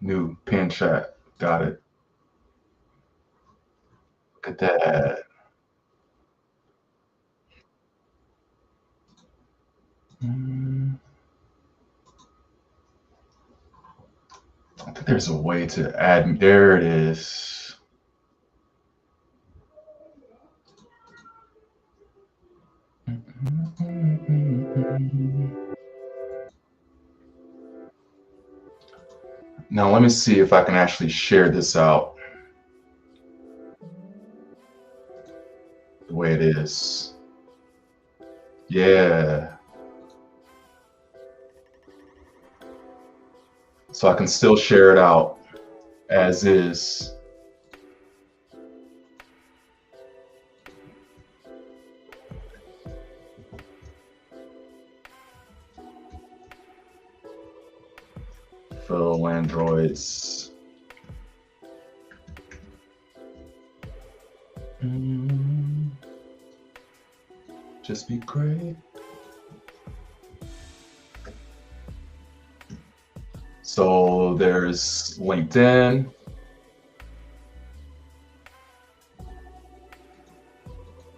New pin chat. Got it. Look at that. I think there's a way to add. There it is. Now let me see if I can actually share this out the way it is. Yeah. So I can still share it out as is. Fellow androids. Just be great. So there's LinkedIn.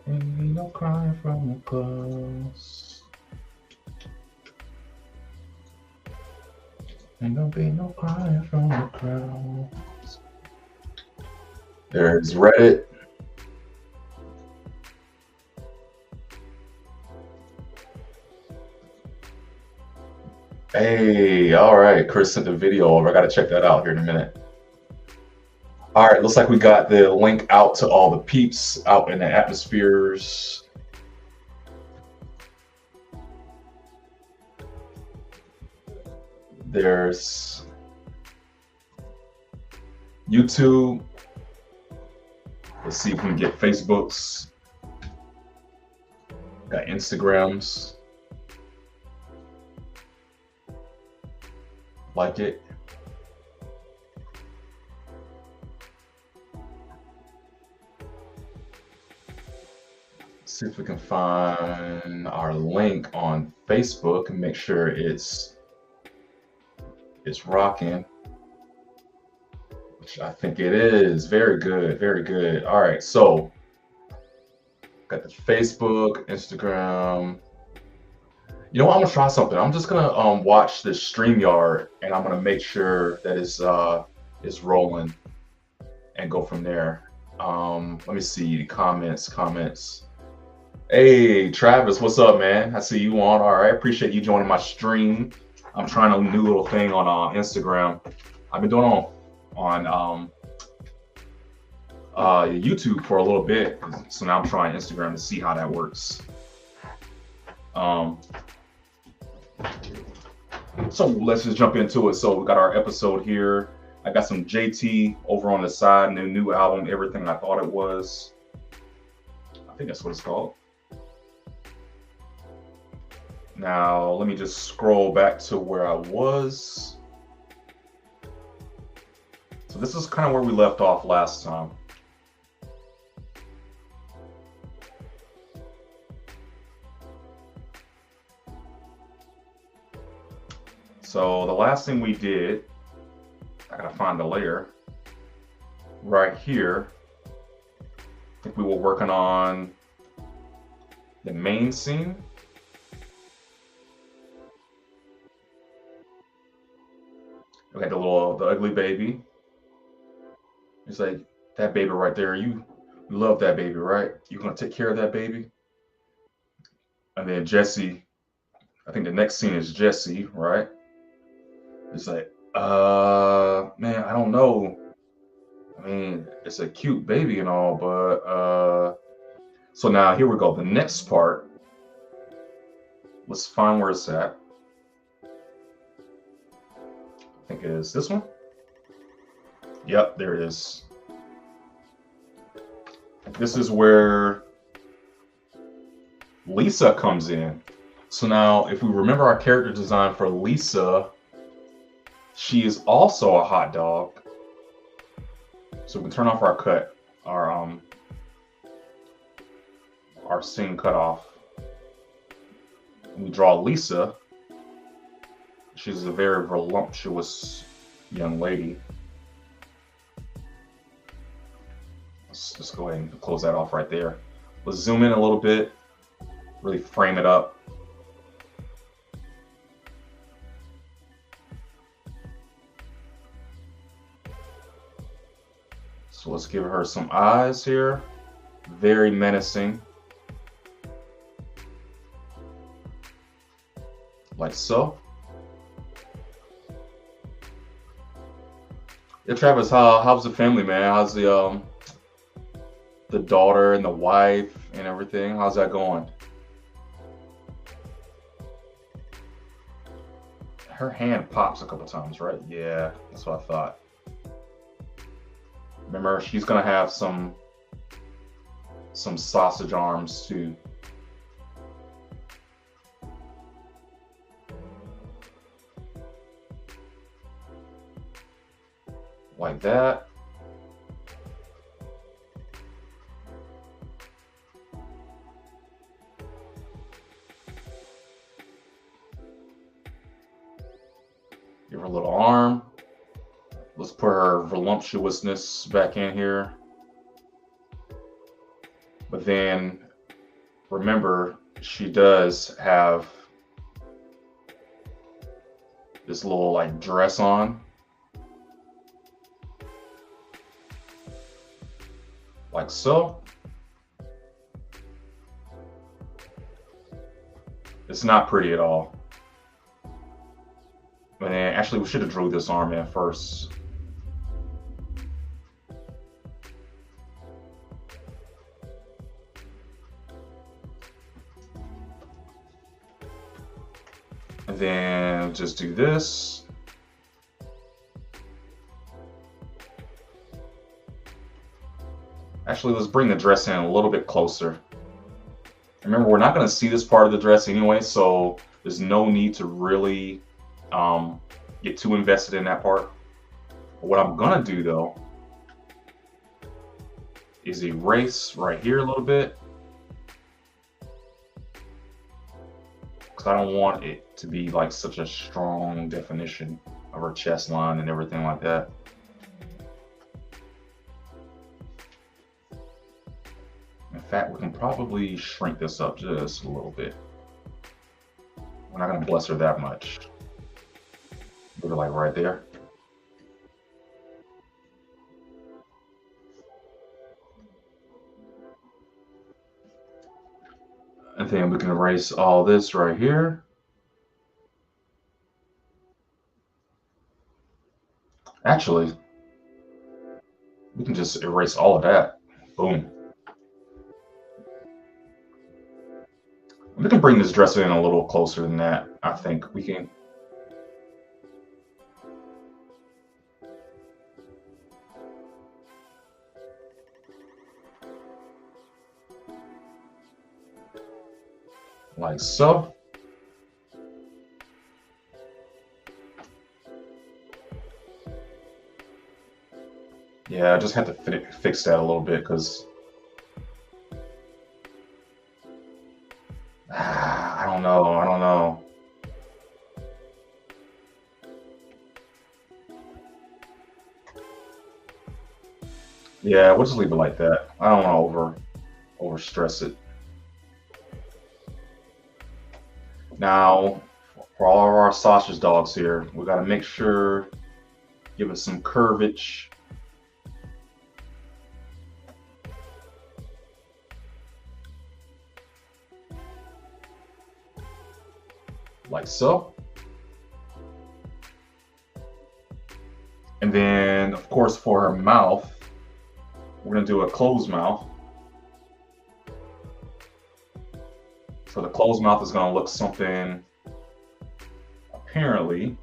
Ain't no crying from the clouds. Ain't gonna be no crying from the crowds. There's Reddit. Hey, all right. Chris sent the video over. I got to check that out here in a minute. All right, looks like we got the link out to all the peeps out in the atmospheres. There's YouTube. Let's see if we can get Facebooks. Got Instagrams. Like it. See if we can find our link on Facebook and make sure it's rocking, which I think it is. Very good, very good. All right, so got the Facebook, Instagram. You know what? I'm gonna try something. I'm just gonna watch this StreamYard and I'm gonna make sure that it's rolling and go from there. Let me see comments. Hey, Travis, what's up, man? I see you on. All right, appreciate you joining my stream. I'm trying a new little thing on Instagram. I've been doing on YouTube for a little bit, so now I'm trying Instagram to see how that works. So let's just jump into it. So we got our episode here. I got some JT over on the side, new album, Everything I Thought It Was. I think that's what it's called. Now, let me just scroll back to where I was. So this is kind of where we left off last time. So the last thing we did, I gotta find the layer right here. I think we were working on the main scene. We had the ugly baby. It's like, that baby right there, you love that baby, right? You're gonna take care of that baby? And then Jesse, I think the next scene is Jesse, right? It's like, man, I don't know. I mean, it's a cute baby and all, but so now here we go. The next part, let's find where it's at. I think it is this one. Yep, there it is. This is where Lisa comes in. So now, if we remember our character design for Lisa, she is also a hot dog. So we can turn off our cut, our scene cutoff. We draw Lisa. She's a very voluptuous young lady. Let's just go ahead and close that off right there. Let's zoom in a little bit, really frame it up. So let's give her some eyes here. Very menacing. Like so. Yeah, Travis, how's the family, man? How's the daughter and the wife and everything? How's that going? Her hand pops a couple times, right? Yeah, that's what I thought. Remember, she's gonna have some sausage arms too. Like that. Give her a little arm. Let's put her voluptuousness back in here. But then remember, she does have this little like dress on. Like so. It's not pretty at all. But then actually we should have drew this arm in first. And then just do this. Actually, let's bring the dress in a little bit closer. Remember, we're not going to see this part of the dress anyway, so there's no need to really get too invested in that part. What I'm going to do, though, is erase right here a little bit. Because I don't want it to be like such a strong definition of her chest line and everything like that. In fact, we can probably shrink this up just a little bit. We're not going to bless her that much. Put her like right there. And then we can erase all this right here. Actually, we can just erase all of that. Boom. We can bring this dresser in a little closer than that. I think we can. Like so. Yeah, I just had to fix that a little bit because I don't know. Yeah, we'll just leave it like that. I don't want to over stress it. Now, for all of our sausage dogs here, we got to make sure, give it some curvage. Like so. And then, of course, for her mouth, we're going to do a closed mouth. So the closed mouth is going to look something, apparently,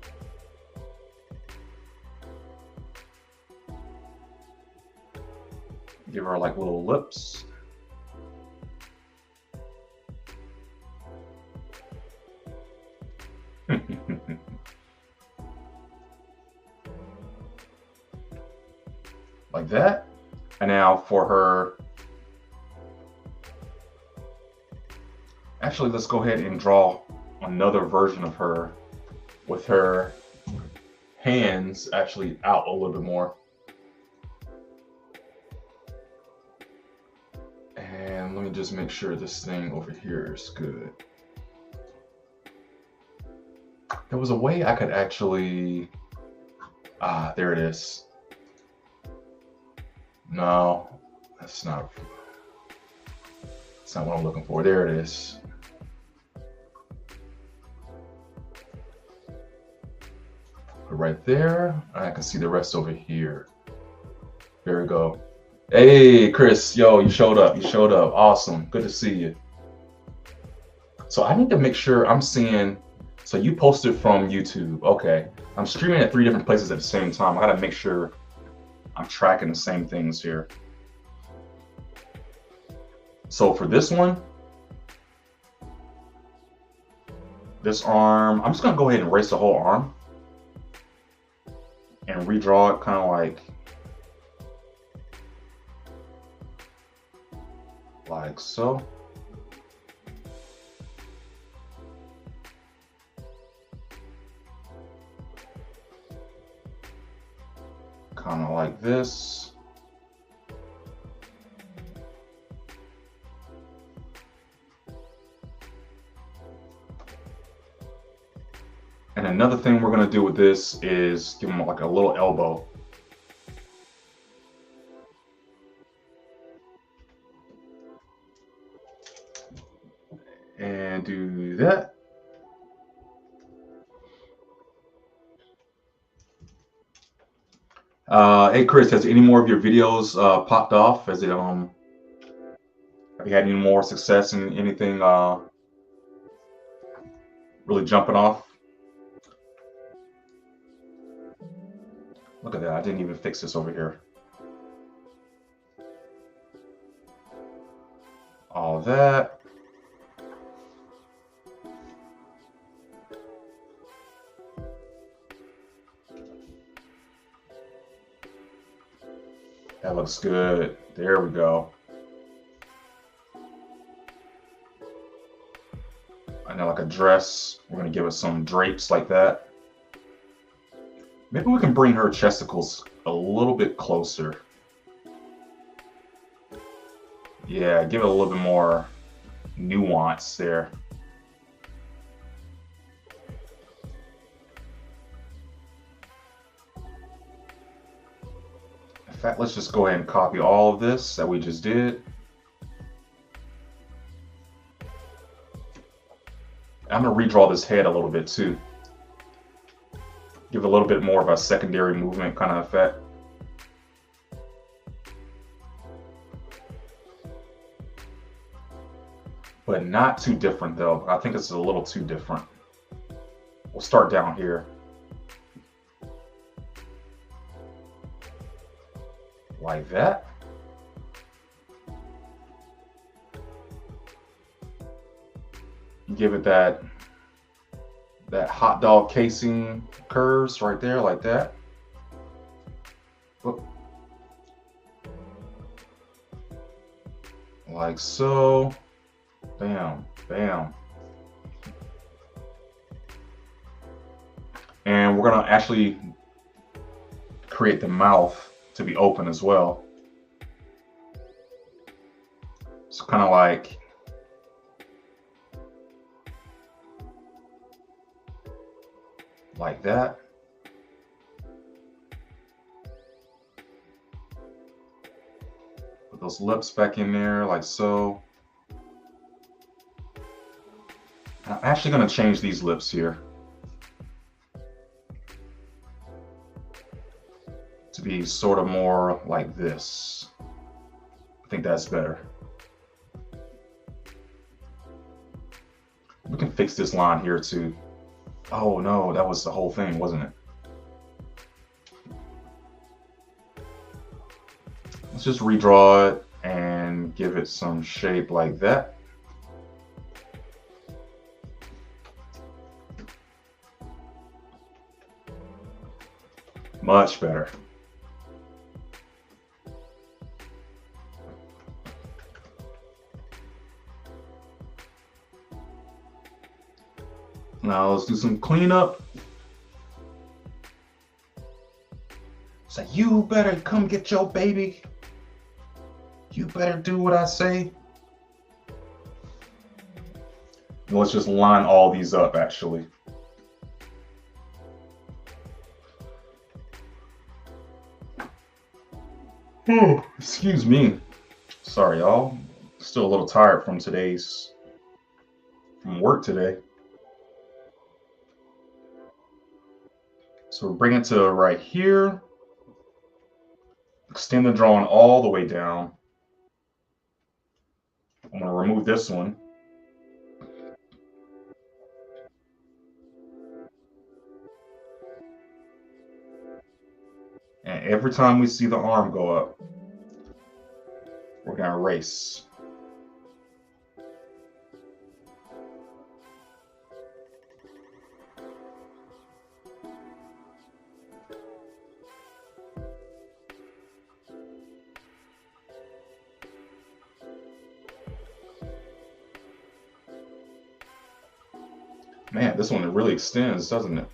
give her like little lips. like that. And now for her, actually, let's go ahead and draw another version of her with her hands actually out a little bit more. And let me just make sure this thing over here is good. There was a way I could actually, there it is. No, that's not what I'm looking for. There it is. Put it right there. I can see the rest over here. There we go. Hey, Chris, yo, you showed up. You showed up. Awesome. Good to see you. So I need to make sure I'm seeing, so you posted from YouTube. Okay. I'm streaming at 3 different places at the same time. I gotta make sure I'm tracking the same things here. So for this one, this arm, I'm just gonna go ahead and erase the whole arm and redraw it kind of like so. Kind of like this. And another thing we're going to do with this is give him like a little elbow. And do that. Hey Chris, has any more of your videos popped off? Has it have you had any more success in anything really jumping off? Look at that, I didn't even fix this over here. All that. That looks good. There we go. And now like a dress, we're gonna give it some drapes like that. Maybe we can bring her chesticles a little bit closer. Yeah, give it a little bit more nuance there. In fact, let's just go ahead and copy all of this that we just did. I'm gonna redraw this head a little bit too. Give it a little bit more of a secondary movement kind of effect. But not too different though. I think it's a little too different. We'll start down here. Like that. Give it that hot dog casing curves right there, like that. Like so. Bam, bam. And we're gonna actually create the mouth to be open as well. So kind of like that. Put those lips back in there like so. I'm actually going to change these lips here to be sort of more like this. I think that's better. We can fix this line here too. Oh no, that was the whole thing, wasn't it? Let's just redraw it and give it some shape like that. Much better. Now let's do some cleanup. So you better come get your baby. You better do what I say. And let's just line all these up, actually. Oh, excuse me. Sorry, y'all. Still a little tired from work today. So we're bringing it to right here. Extend the drawing all the way down. I'm going to remove this one. And every time we see the arm go up, we're going to erase. Man, this one really extends, doesn't it?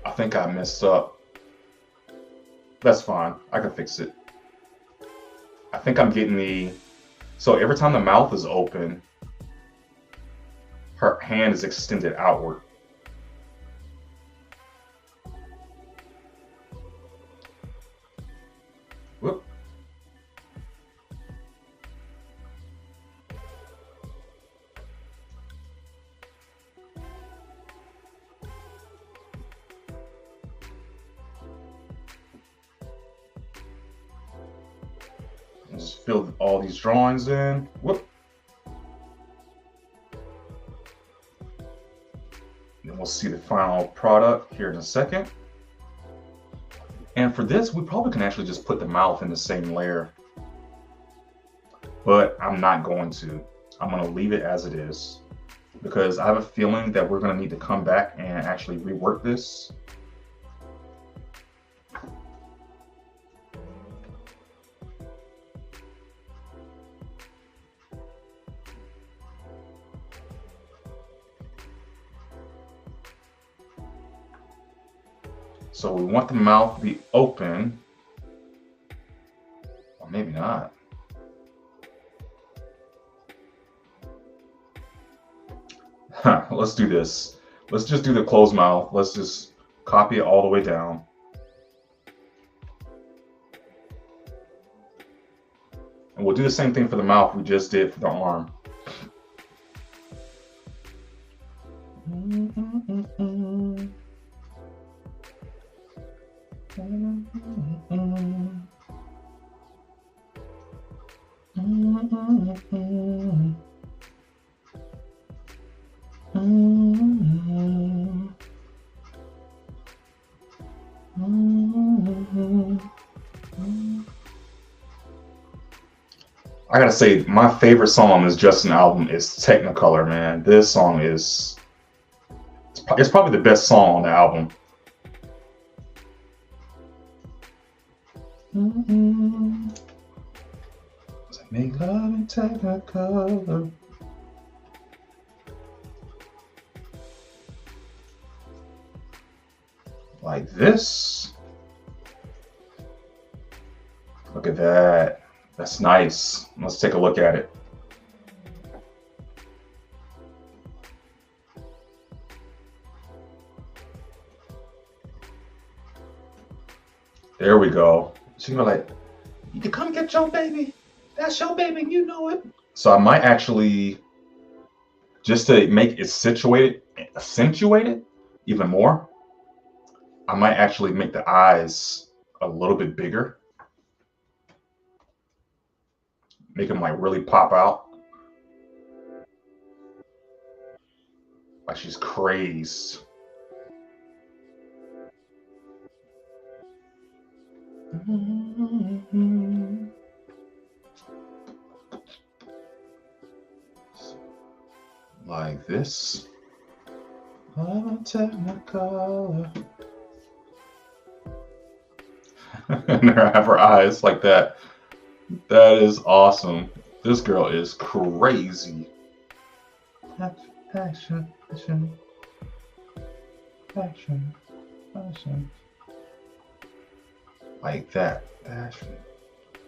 I think I messed up. That's fine. I can fix it. I think I'm getting the... So every time the mouth is open, her hand is extended outward. Whoop. Just fill all these drawings in. Whoop. Then we'll see the final product here in a second. And for this, we probably can actually just put the mouth in the same layer. But I'm not going to. I'm going to leave it as it is, because I have a feeling that we're going to need to come back and actually rework this. So we want the mouth to be open, or maybe not. Let's do this. Let's just do the closed mouth. Let's just copy it all the way down. And we'll do the same thing for the mouth we just did for the arm. I gotta say, my favorite song on this Justin album is Technicolor, man. This song is, it's probably the best song on the album. Make love in Technicolor. Like this. Look at that. That's nice. Let's take a look at it. There we go. She's gonna be like, you can come get your baby. That's your baby, you know it. So I might actually, just to make it accentuated even more, I might actually make the eyes a little bit bigger. Make them like really pop out. Like she's crazed. Like this. Technicolor. And there I have her eyes like that. That is awesome. This girl is crazy. Action, action, action, action. Like that. Action,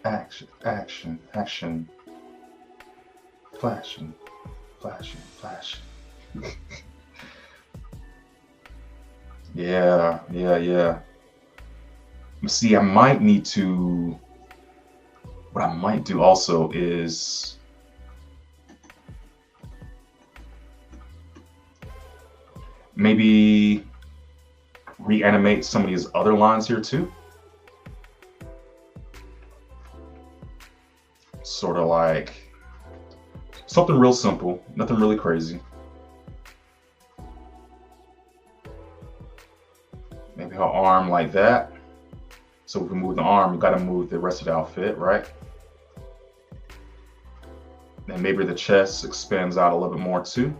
action, action, action. Flashing, flashing, flashing. Yeah, yeah, yeah. See, I might need to. What I might do also is maybe reanimate some of these other lines here too. Sort of like something real simple, nothing really crazy. Maybe her arm like that. So we can move the arm, we gotta move the rest of the outfit, right? And maybe the chest expands out a little bit more too.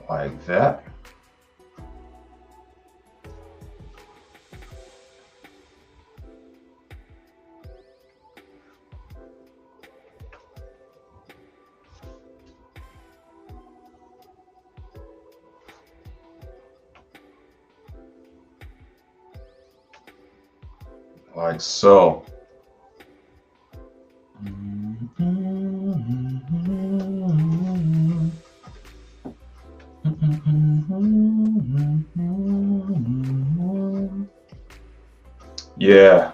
Like that. Like so. Yeah.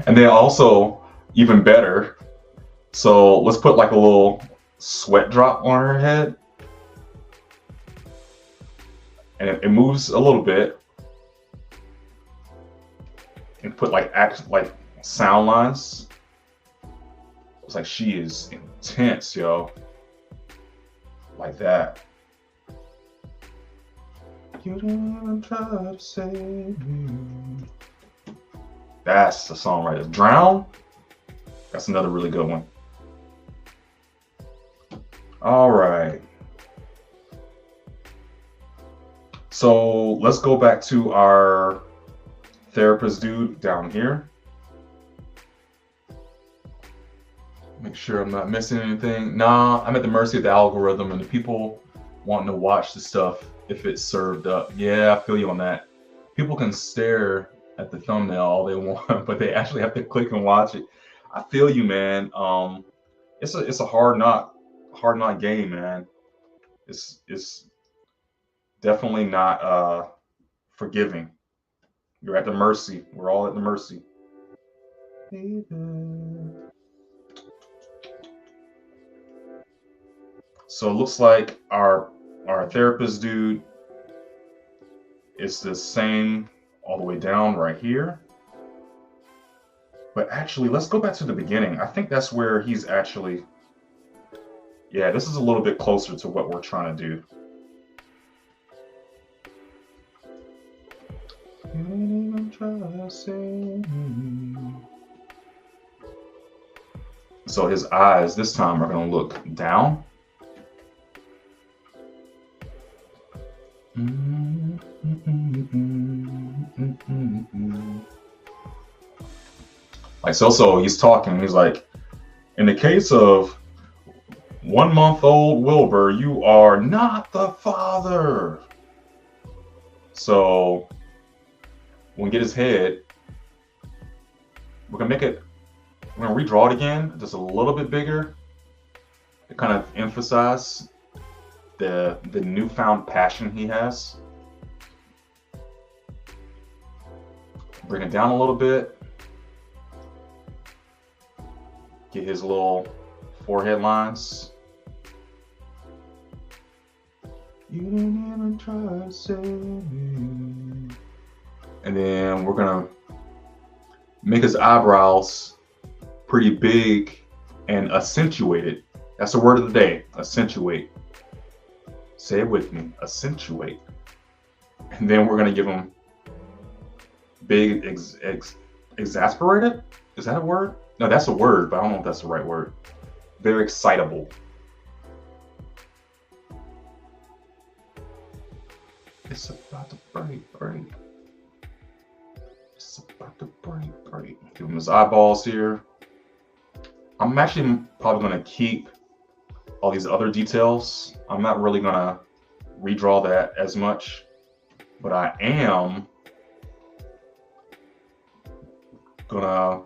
And then also, even better, so let's put like a little sweat drop on her head. And it moves a little bit. And put like sound lines. It's like she is intense, yo. Like that. You didn't even try to save me. That's the song right there. Drown. That's another really good one. All right. So let's go back to our therapist dude down here. Make sure I'm not missing anything. Nah, I'm at the mercy of the algorithm and the people wanting to watch the stuff if it's served up. Yeah, I feel you on that. People can stare at the thumbnail all they want, but they actually have to click and watch it. I feel you, man. It's a hard knock game, man. It's definitely not forgiving. You're at the mercy. We're all at the mercy. So it looks like our therapist dude is the same all the way down right here. But actually, let's go back to the beginning. I think that's where he's actually, yeah, this is a little bit closer to what we're trying to do. You didn't even try to save me. So his eyes this time are going to look down. Like so he's talking, he's like, in the case of 1-month-old Wilbur, you are not the father. So when we get his head, we're gonna redraw it again, just a little bit bigger to kind of emphasize the newfound passion he has. Bring it down a little bit. Get his little forehead lines. You didn't even try to save me. And then we're gonna make his eyebrows pretty big and accentuated. That's the word of the day, accentuate. Say it with me, accentuate. And then we're gonna give him big exasperated. Is that a word? No, that's a word, but I don't know if that's the right word. Very excitable. It's about to break. It's about to break. Give him his eyeballs here. I'm actually probably gonna keep all these other details. I'm not really gonna redraw that as much, but I am gonna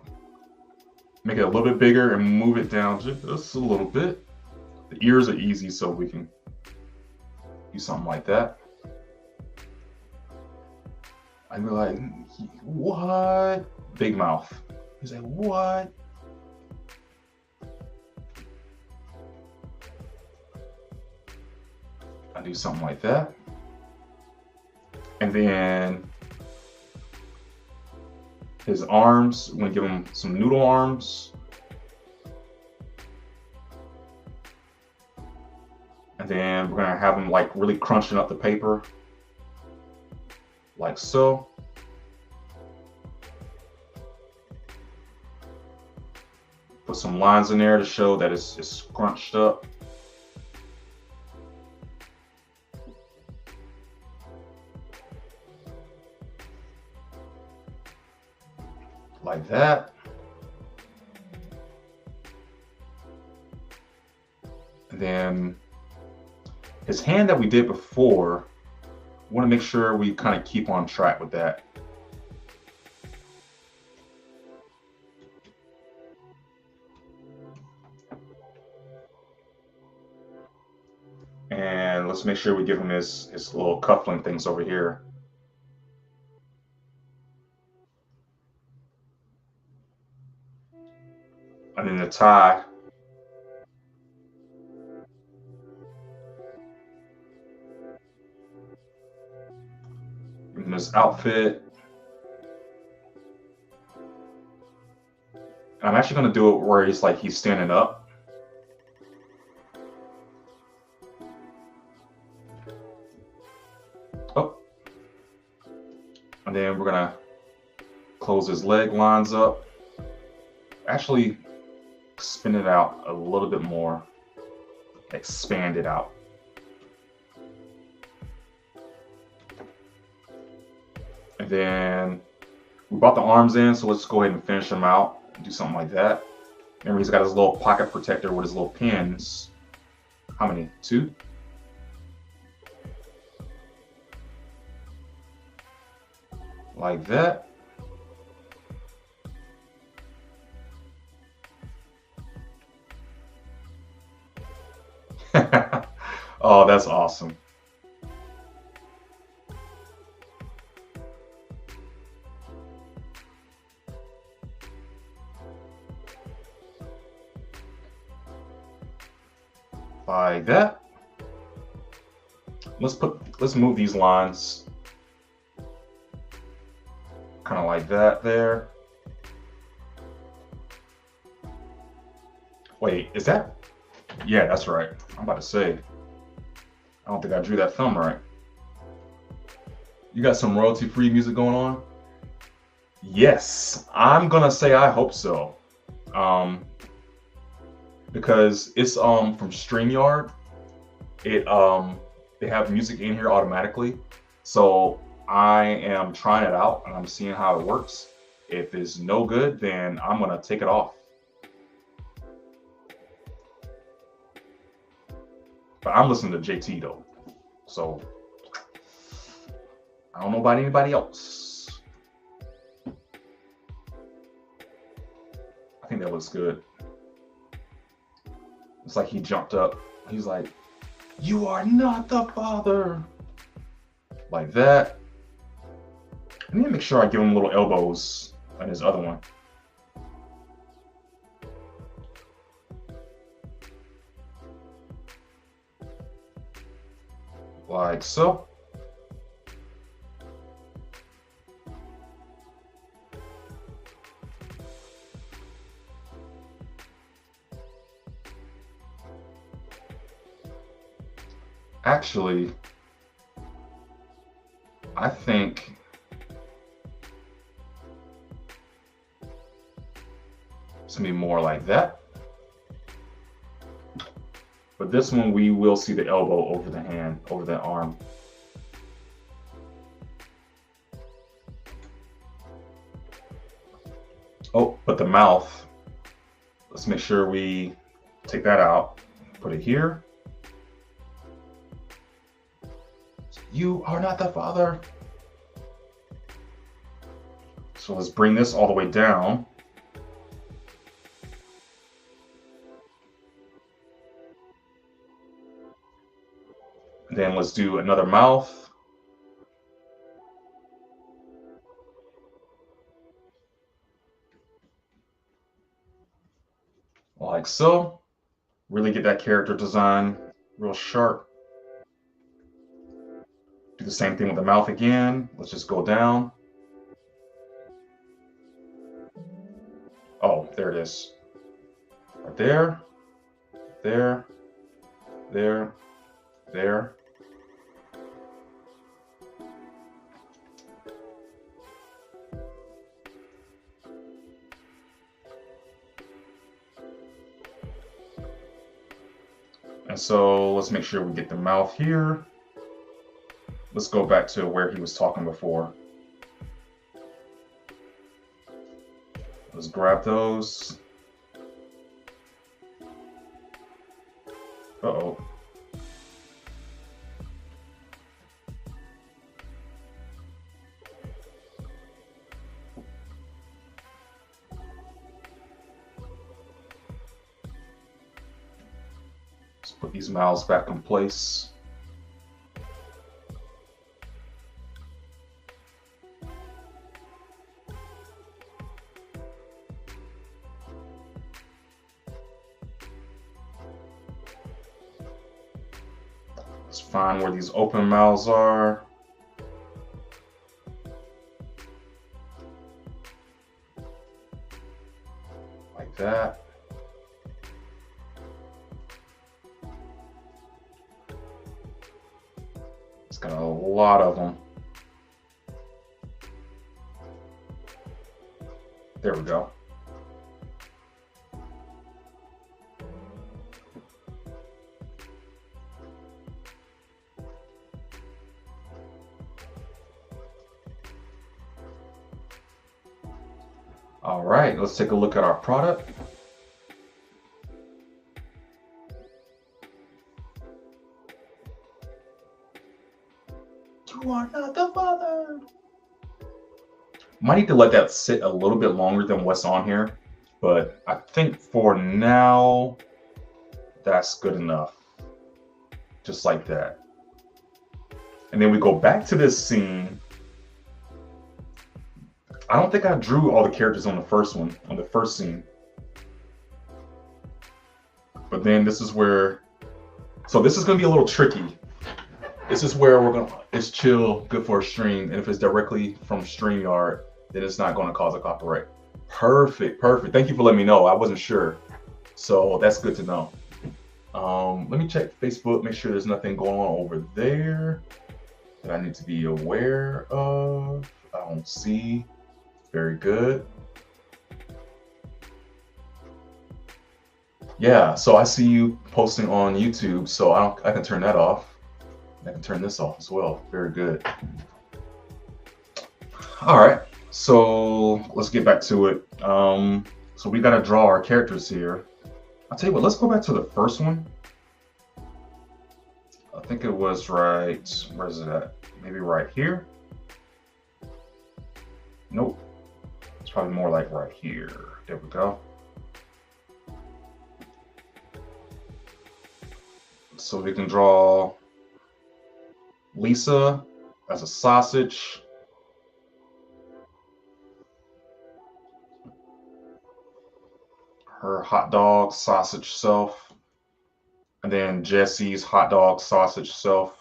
make it a little bit bigger and move it down just a little bit. The ears are easy, so we can do something like that. I'd be like, what? Big mouth. He's like, what? I do something like that. And then his arms, I'm gonna give him some noodle arms. And then we're gonna have him like really crunching up the paper, like so. Put some lines in there to show that it's scrunched up. Like that. And then his hand that we did before, we want to make sure we kind of keep on track with that. And let's make sure we give him his little cuffling things over here. And then the tie. In this outfit. I'm actually going to do it where he's like he's standing up. Oh. And then we're going to close his leg lines up. Actually, spin it out a little bit more. Expand it out. And then we brought the arms in, so let's go ahead and finish them out. Do something like that. Remember, he's got his little pocket protector with his little pins. How many? 2? Like that. Oh, that's awesome. Like that. Let's move these lines kind of like that there. Wait, is that? Yeah, that's right. I'm about to say, I don't think I drew that thumb right. You got some royalty-free music going on? Yes, I'm gonna say I hope so. Because it's from StreamYard. They have music in here automatically. So I am trying it out and I'm seeing how it works. If it's no good, then I'm gonna take it off. But I'm listening to JT though. So I don't know about anybody else. I think that looks good. It's like he jumped up. He's like, "You are not the father." Like that. I need to make sure I give him little elbows on his other one. Like so. Actually, I think it's gonna be more like that. But this one, we will see the elbow over the hand, over the arm. Oh, but the mouth, let's make sure we take that out. Put it here. You are not the father. So let's bring this all the way down. Then let's do another mouth. Like so. Really get that character design real sharp. Do the same thing with the mouth again. Let's just go down. Oh, there it is. Right there, there, there, there. And so let's make sure we get the mouth here. Let's go back to where he was talking before. Let's grab those. Uh-oh. Let's put these mouths back in place. Let's find where these open mouths are. Like that. It's got a lot of them. There we go. All right, let's take a look at our product. You are not the father. Might need to let that sit a little bit longer than what's on here, but I think for now, that's good enough. Just like that. And then we go back to this scene. I don't think I drew all the characters on the first one, on the first scene. But then this is where, so this is gonna be a little tricky. This is where it's chill, good for a stream. And if it's directly from StreamYard, then it's not gonna cause a copyright. Perfect, perfect. Thank you for letting me know. I wasn't sure. So that's good to know. Let me check Facebook, make sure there's nothing going on over there that I need to be aware of. I don't see. Very good. Yeah, so I see you posting on YouTube, so I can turn that off. I can turn this off as well. Very good. All right, so let's get back to it. So we got to draw our characters here. I'll tell you what, let's go back to the first one. I think it was right, where is it at? Maybe right here? Nope. It's probably more like right here. There we go. So we can draw Lisa as a sausage. Her hot dog sausage self. And then Jesse's hot dog sausage self.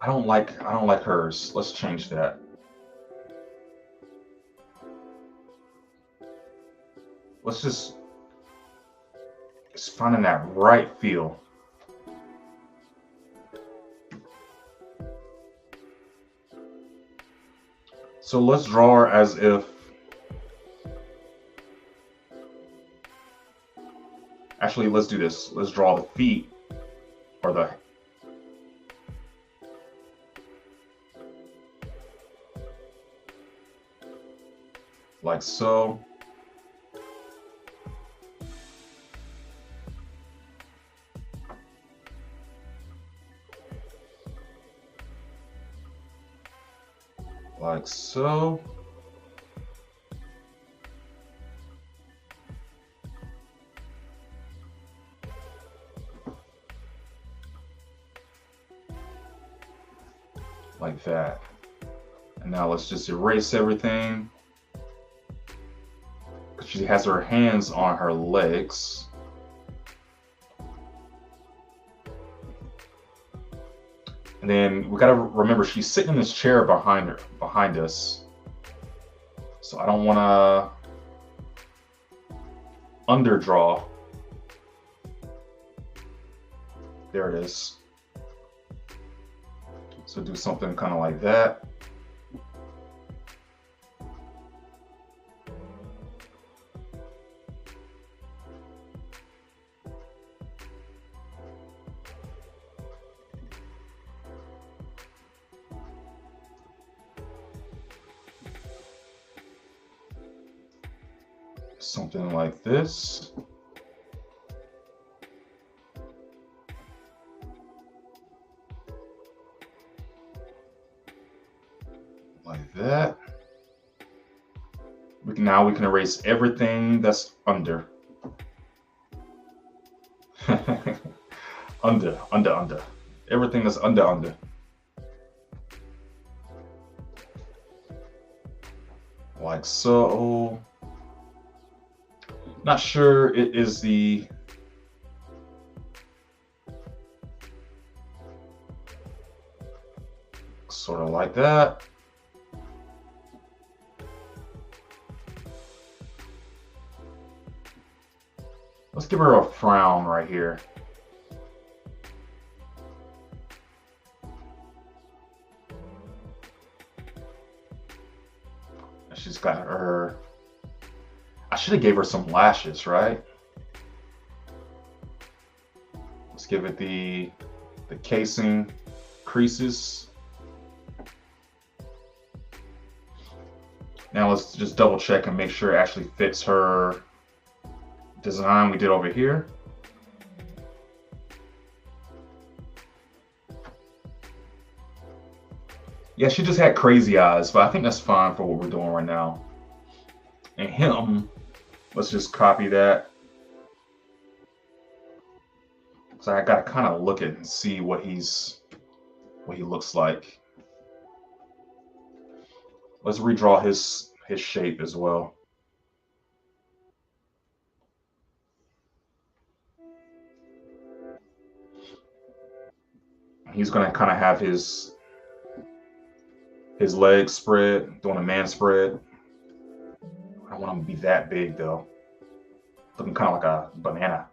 I don't like hers. Let's change that. let's just finding that right feel. So let's draw her as if, actually, let's do this. Let's draw the feet, or the, like so. Like so. Like that. And now let's just erase everything. She has her hands on her legs. And then we gotta remember she's sitting in this chair behind us. So I don't wanna underdraw. There it is. So do something kind of like that. Something like this. Like that. Now we can erase everything that's under. Under. Everything that's under. Like so. Not sure it is the sort of like that. Let's give her a frown right here. She's got her, I should have gave her some lashes, right? Let's give it the casing creases. Now let's just double check and make sure it actually fits her design we did over here. Yeah, she just had crazy eyes, but I think that's fine for what we're doing right now. And him, let's just copy that. So I gotta kind of look at it and see what he looks like. Let's redraw his shape as well. He's gonna kind of have his legs spread, doing a man spread. I don't want him to be that big though. Looking kind of like a banana.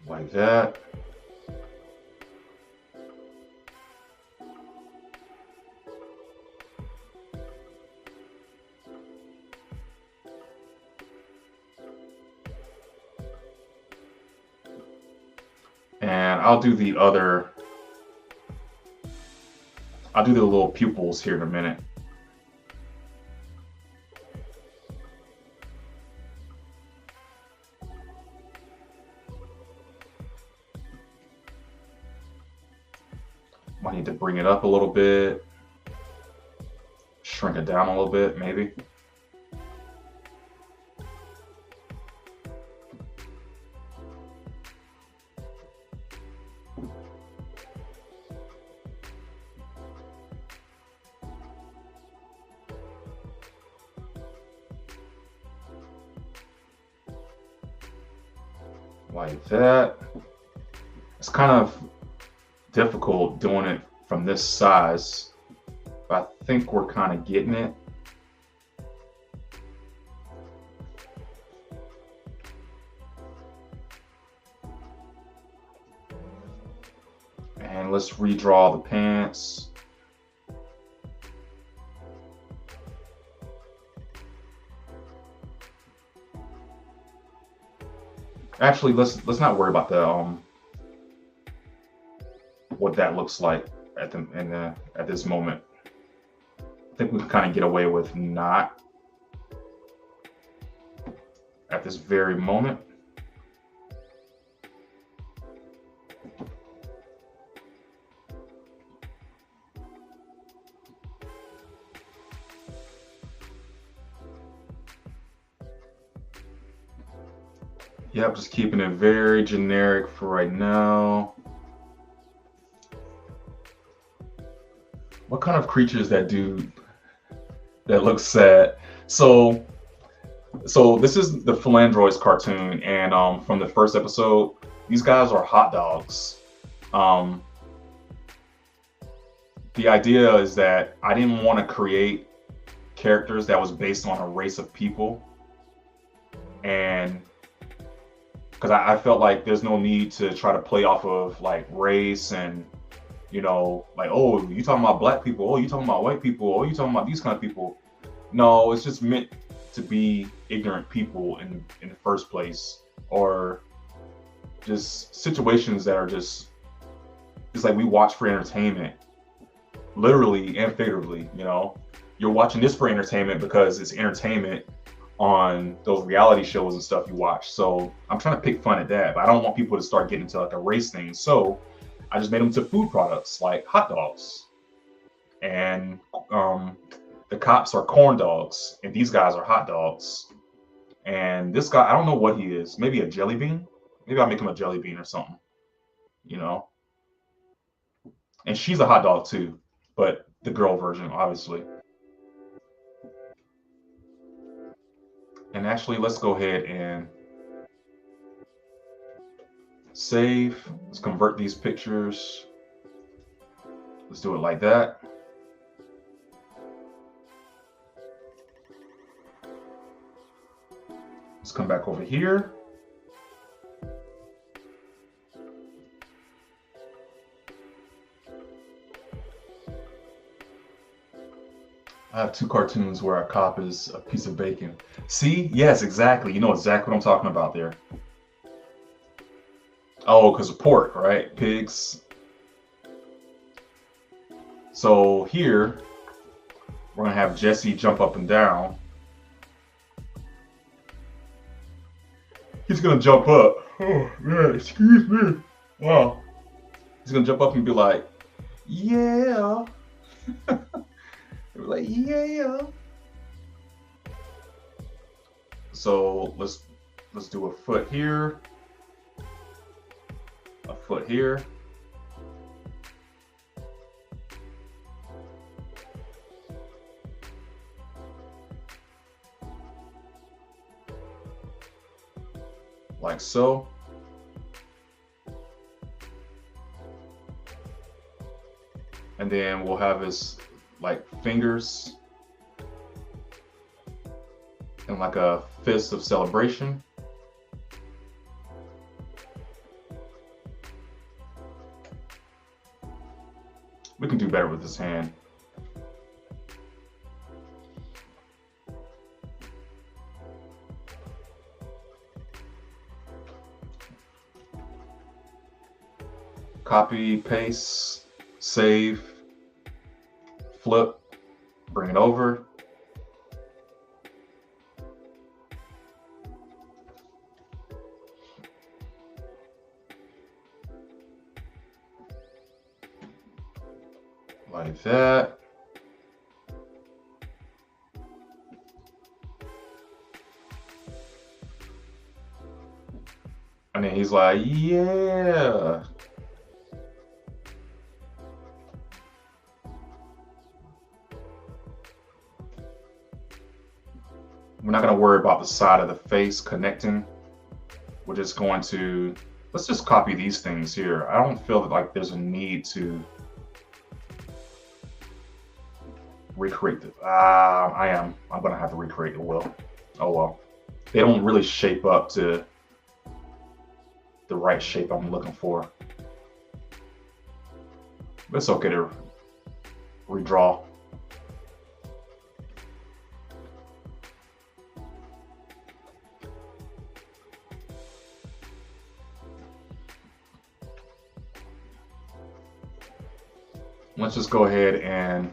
Like that. And I'll do the little pupils here in a minute. Might need to bring it up a little bit, shrink it down a little bit, maybe. like that. It's kind of difficult doing it from this size, but I think we're kind of getting it. And let's redraw the pants. Actually, let's not worry about the what that looks like at this moment. I think we can kind of get away with not at this very moment. Yep, just keeping it very generic for right now. What kind of creature is that dude that looks sad? So this is the Philandroids cartoon, and from the first episode, these guys are hot dogs. The idea is that I didn't want to create characters that was based on a race of people, and because I felt like there's no need to try to play off of like race and, you know, like, oh, you talking about black people, oh, you talking about white people, oh, you talking about these kind of people. No, it's just meant to be ignorant people in the first place, or just situations that are just like we watch for entertainment, literally and figuratively. You know, you're watching this for entertainment because it's entertainment on those reality shows and stuff you watch. So I'm trying to pick fun at that, but I don't want people to start getting into like a race thing. So I just made them to food products like hot dogs, and the cops are corn dogs, and these guys are hot dogs. And this guy, I don't know what he is. Maybe a jelly bean. Maybe I'll make him a jelly bean or something. You know. And she's a hot dog too, but the girl version, obviously. And actually, let's go ahead and save. Let's convert these pictures. Let's do it like that. Let's come back over here. I have two cartoons where a cop is a piece of bacon. See? Yes, exactly. You know exactly what I'm talking about there. Oh, because of pork, right? Pigs. So here, we're going to have Jesse jump up and down. He's going to jump up. Oh, yeah, excuse me. Wow. He's going to jump up and be like, yeah. Like, yeah. So let's do a foot here, a foot here. Like so. And then we'll have his like fingers and like a fist of celebration. We can do better with this hand. Copy, paste, save, flip, bring it over. Like that. And then he's like, yeah. We're not going to worry about the side of the face connecting we're just going to, let's just copy these things here. I don't feel like there's a need to recreate the, I'm going to have to recreate the wheel. Oh well. They don't really shape up to the right shape I'm looking for. But it's okay to redraw. Let's just go ahead and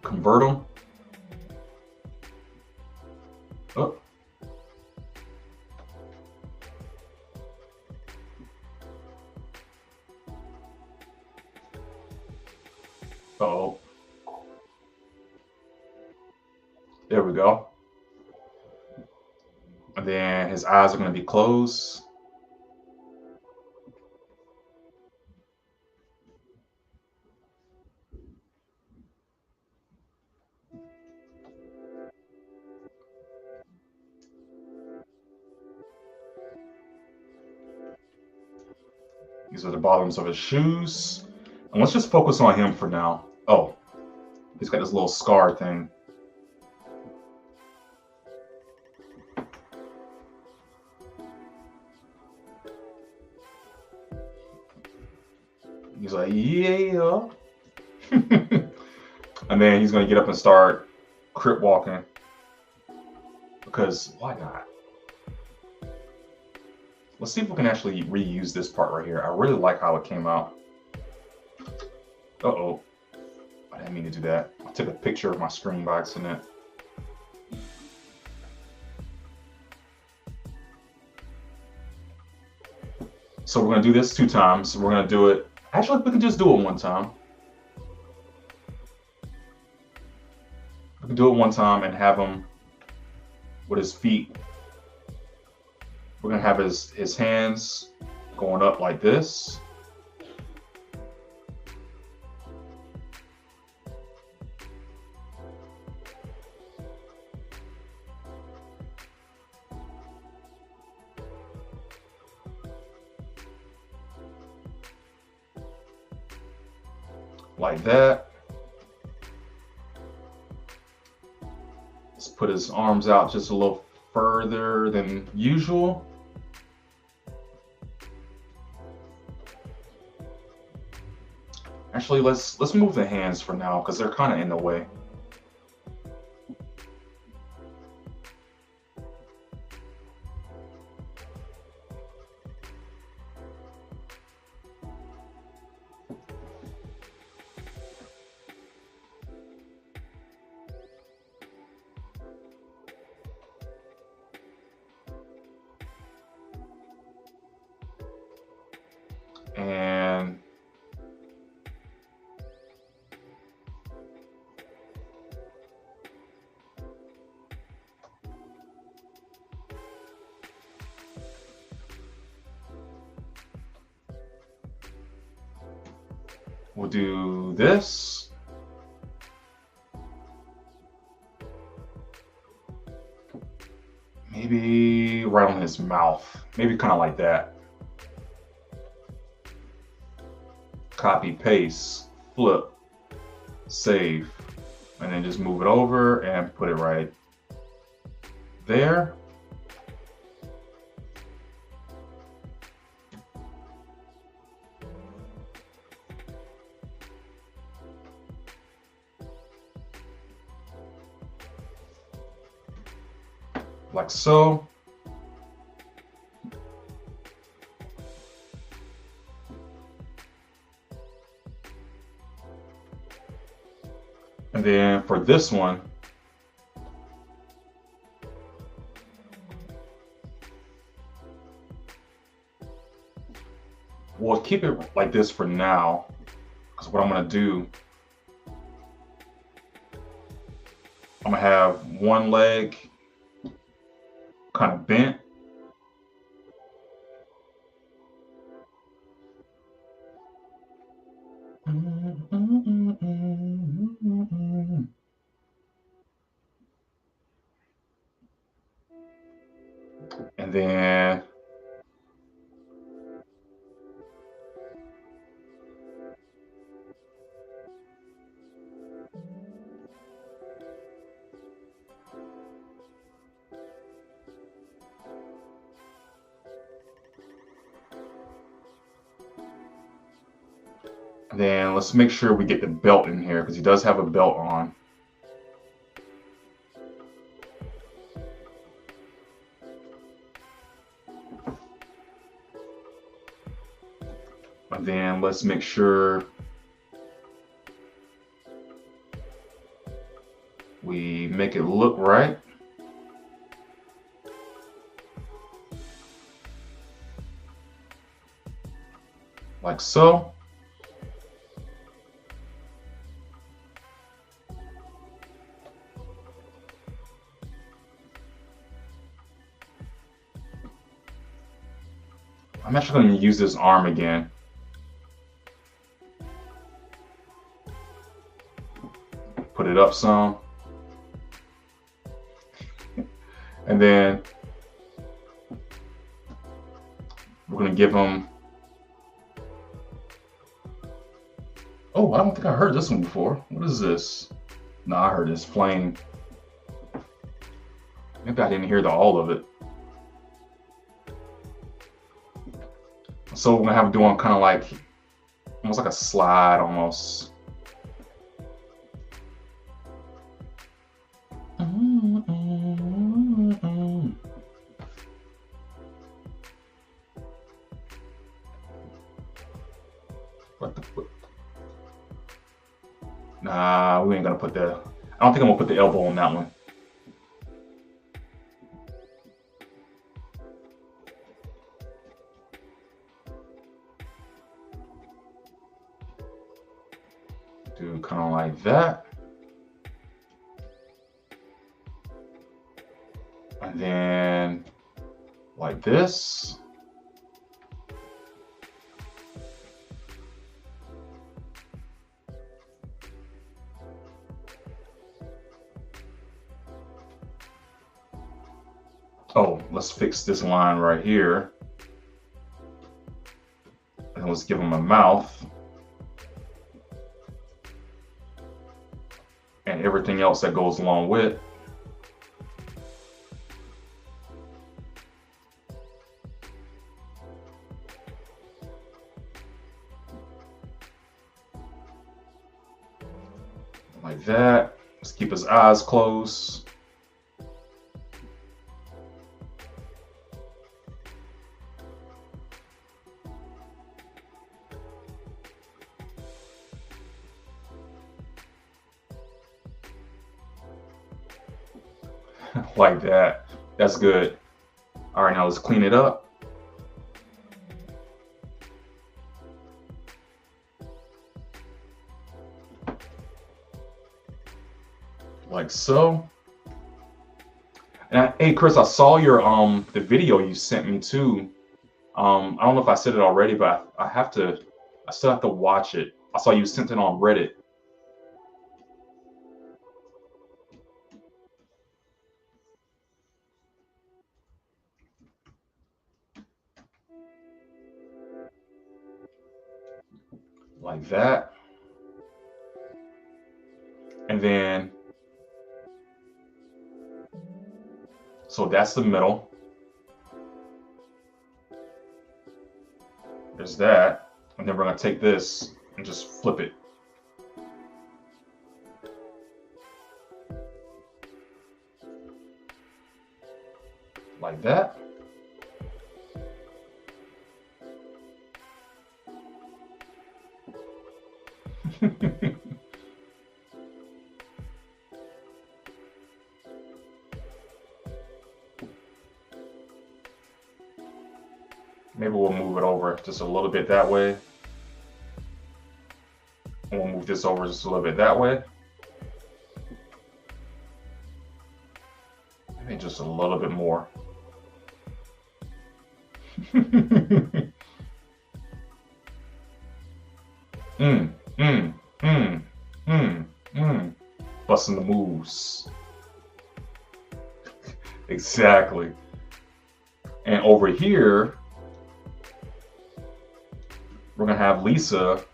convert them. Oh. Uh-oh. There we go. And then his eyes are going to be closed. These are the bottoms of his shoes. And let's just focus on him for now. Oh, he's got this little scar thing. He's like, yeah. And then he's going to get up and start crip walking. Because why not? Let's see if we can actually reuse this part right here. I really like how it came out. Uh-oh. I didn't mean to do that. I took a picture of my screen by accident. So we're going to do this 2 times. We're going to do it. Actually, we can just do it 1 time. We can do it 1 time and have him with his feet. We're going to have his hands going up like this. Like that. Let's put his arms out just a little further than usual. Actually, let's move the hands for now because they're kind of in the way. And we'll do this. Maybe right on his mouth. Maybe kind of like that. Copy, paste, flip, save, and then just move it over and put it right there. Like so. And then for this one, we'll keep it like this for now, because what I'm going to do, I'm going to have one leg kind of bent. And then let's make sure we get the belt in here because he does have a belt on. And then let's make sure we make it look right. Like so. I'm actually going to use this arm again. Put it up some. And then we're going to give him... Oh, I don't think I heard this one before. What is this? No, I heard this plain. Maybe I didn't hear all of it. So we're gonna have him doing kind of like, almost like a slide, almost. Nah, we ain't gonna put the. I don't think I'm gonna put the elbow on that one. Do kind of like that. And then like this. Oh, let's fix this line right here. And let's give him a mouth. And everything else that goes along with. Like that. Let's keep his eyes closed. Like that. That's good. All right, now let's clean it up. Like so. And hey, Chris, I saw your the video you sent me too. I don't know if I said it already, but I still have to watch it. I saw you sent it on Reddit. Like that. And then, so that's the middle. There's that. And then we're going to take this and just flip it. Like that. Maybe we'll move it over just a little bit that way. And we'll move this over just a little bit that way. Maybe just a little bit more. Busting the moves. Exactly. And over here, we're gonna have Lisa.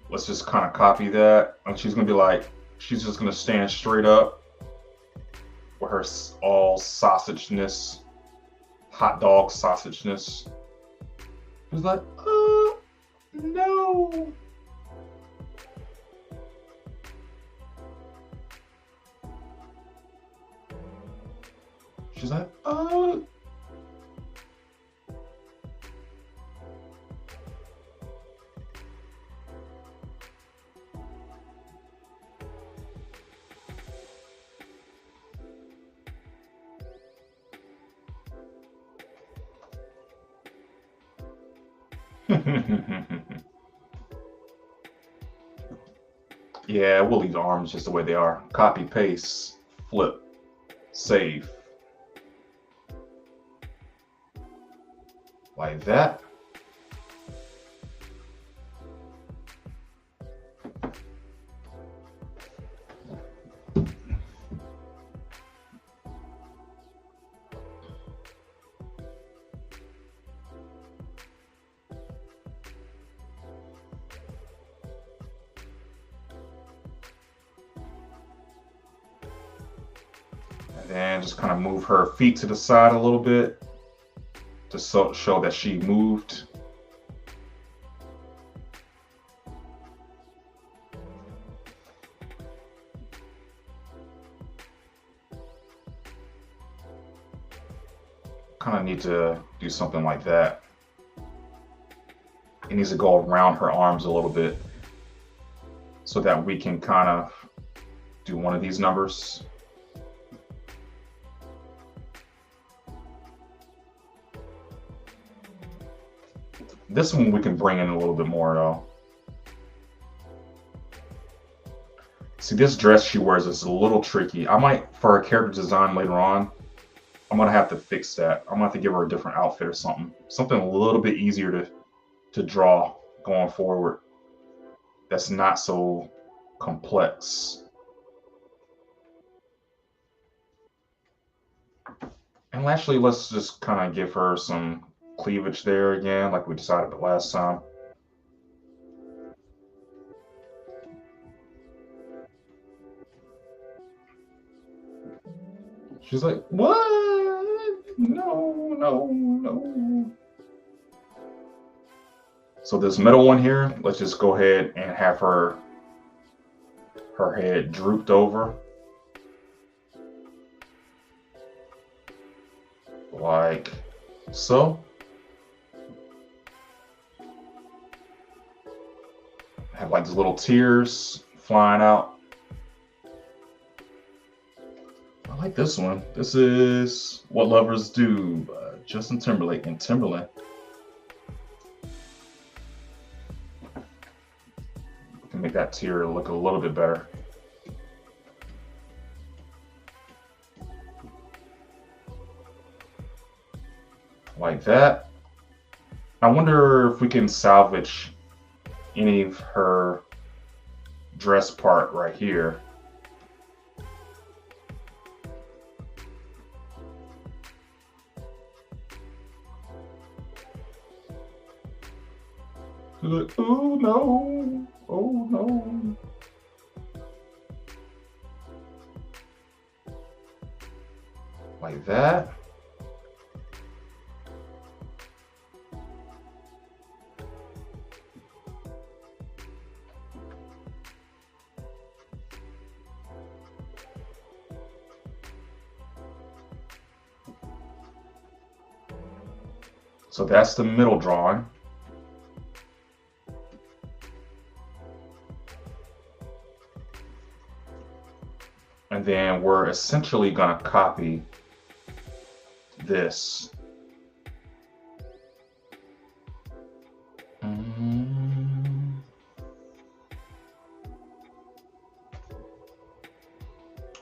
Let's just kind of copy that. And she's gonna be like, she's just gonna stand straight up with her all sausageness, hot dog sausageness. She's like, no. She's like, yeah, we'll leave the arms just the way they are. Copy, paste, flip, save. Like that. And then just kind of move her feet to the side a little bit to show that she moved. Kind of need to do something like that. It needs to go around her arms a little bit so that we can kind of do one of these numbers. This one we can bring in a little bit more though. See, this dress she wears is a little tricky. I might, for her character design later on, I'm gonna have to fix that. I'm gonna have to give her a different outfit or something. Something a little bit easier to draw going forward. That's not so complex. And actually, let's just kind of give her some cleavage there again, like we decided the last time. She's like, what? No, no, no. So this middle one here, let's just go ahead and have her head drooped over. Like so. Have like these little tears flying out. I like this one. This is What Lovers Do by Justin Timberlake and Timberland. Can make that tear look a little bit better. Like that. I wonder if we can salvage any of her dress part right here. Like, oh no, oh no. Like that. So that's the middle drawing. And then we're essentially going to copy this.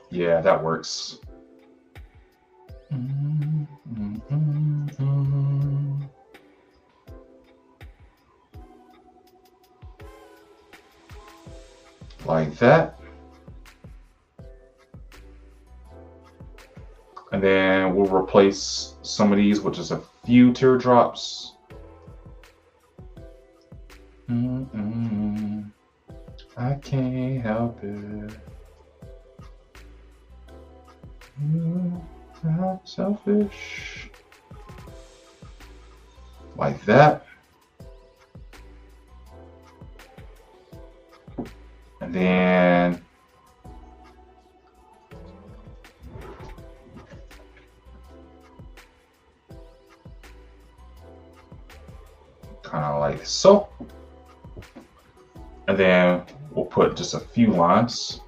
Yeah, that works. Like that. And then we'll replace some of these with just a few teardrops. I can't help it. I'm selfish. Like that. And then kind of like so. And then we'll put just a few lines.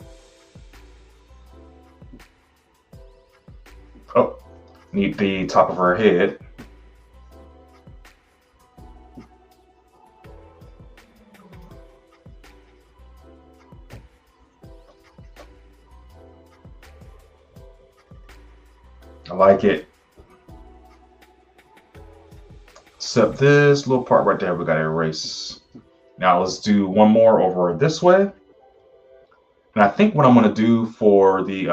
Oh, need the top of her head. I like it. Except this little part right there, we gotta erase. Now let's do one more over this way. And I think what I'm gonna do for the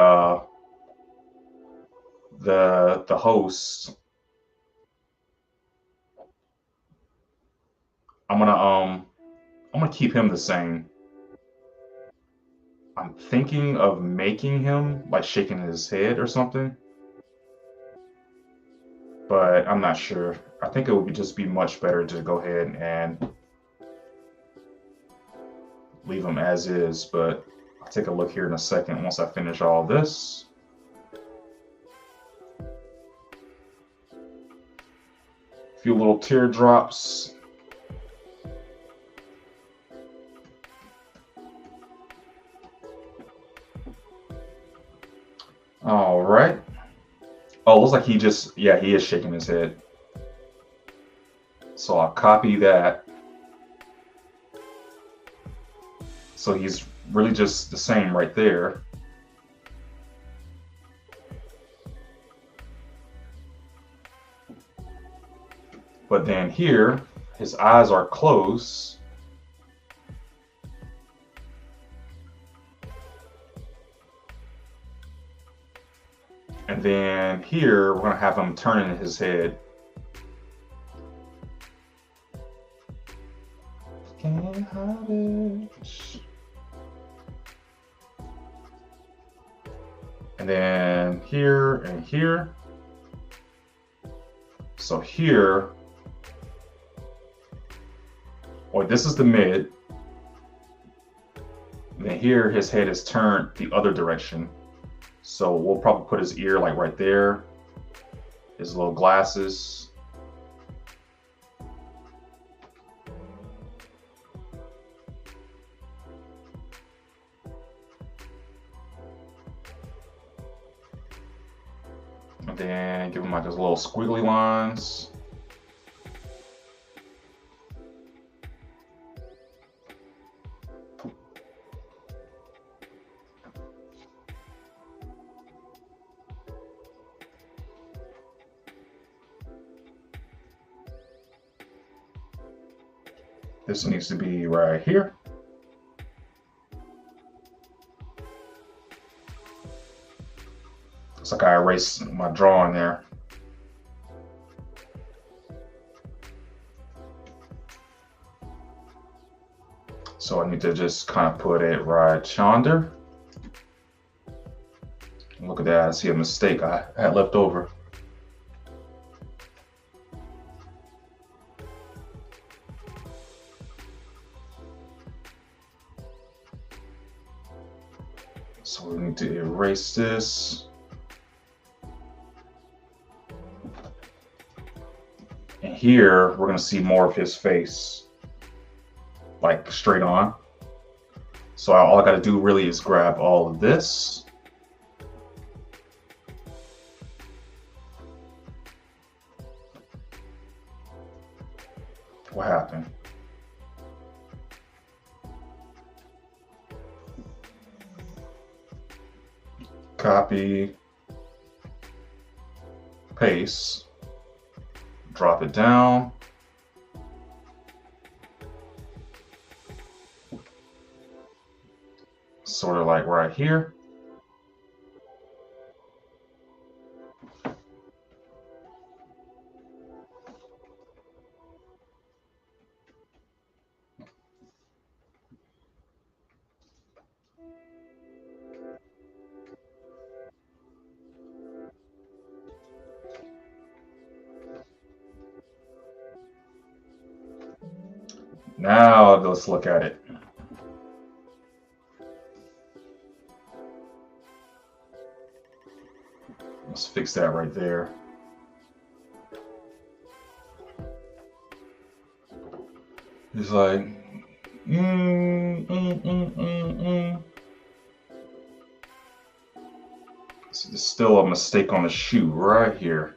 host, I'm gonna keep him the same. I'm thinking of making him like shaking his head or something, but I'm not sure. I think it would just be much better to go ahead and leave him as is, but I'll take a look here in a second once I finish all this. A few little teardrops. All right. Oh, looks like he just, yeah, he is shaking his head. So I'll copy that. So he's really just the same right there. But then here, his eyes are closed. And then here, we're gonna have him turning his head. Can't hide it. And then here and here. So here, or this is the mid. And then here, his head is turned the other direction. So we'll probably put his ear like right there, his little glasses. And then give him like his little squiggly lines. This needs to be right here. Looks like I erased my drawing there. So I need to just kind of put it right yonder. Look at that, I see a mistake I had left over. So we need to erase this. And here, we're gonna see more of his face, like straight on. So all I gotta do really is grab all of this. What happened? Copy, paste, drop it down. Sort of like right here. Now let's look at it. Let's fix that right there. He's like, There's still a mistake on the shoe right here.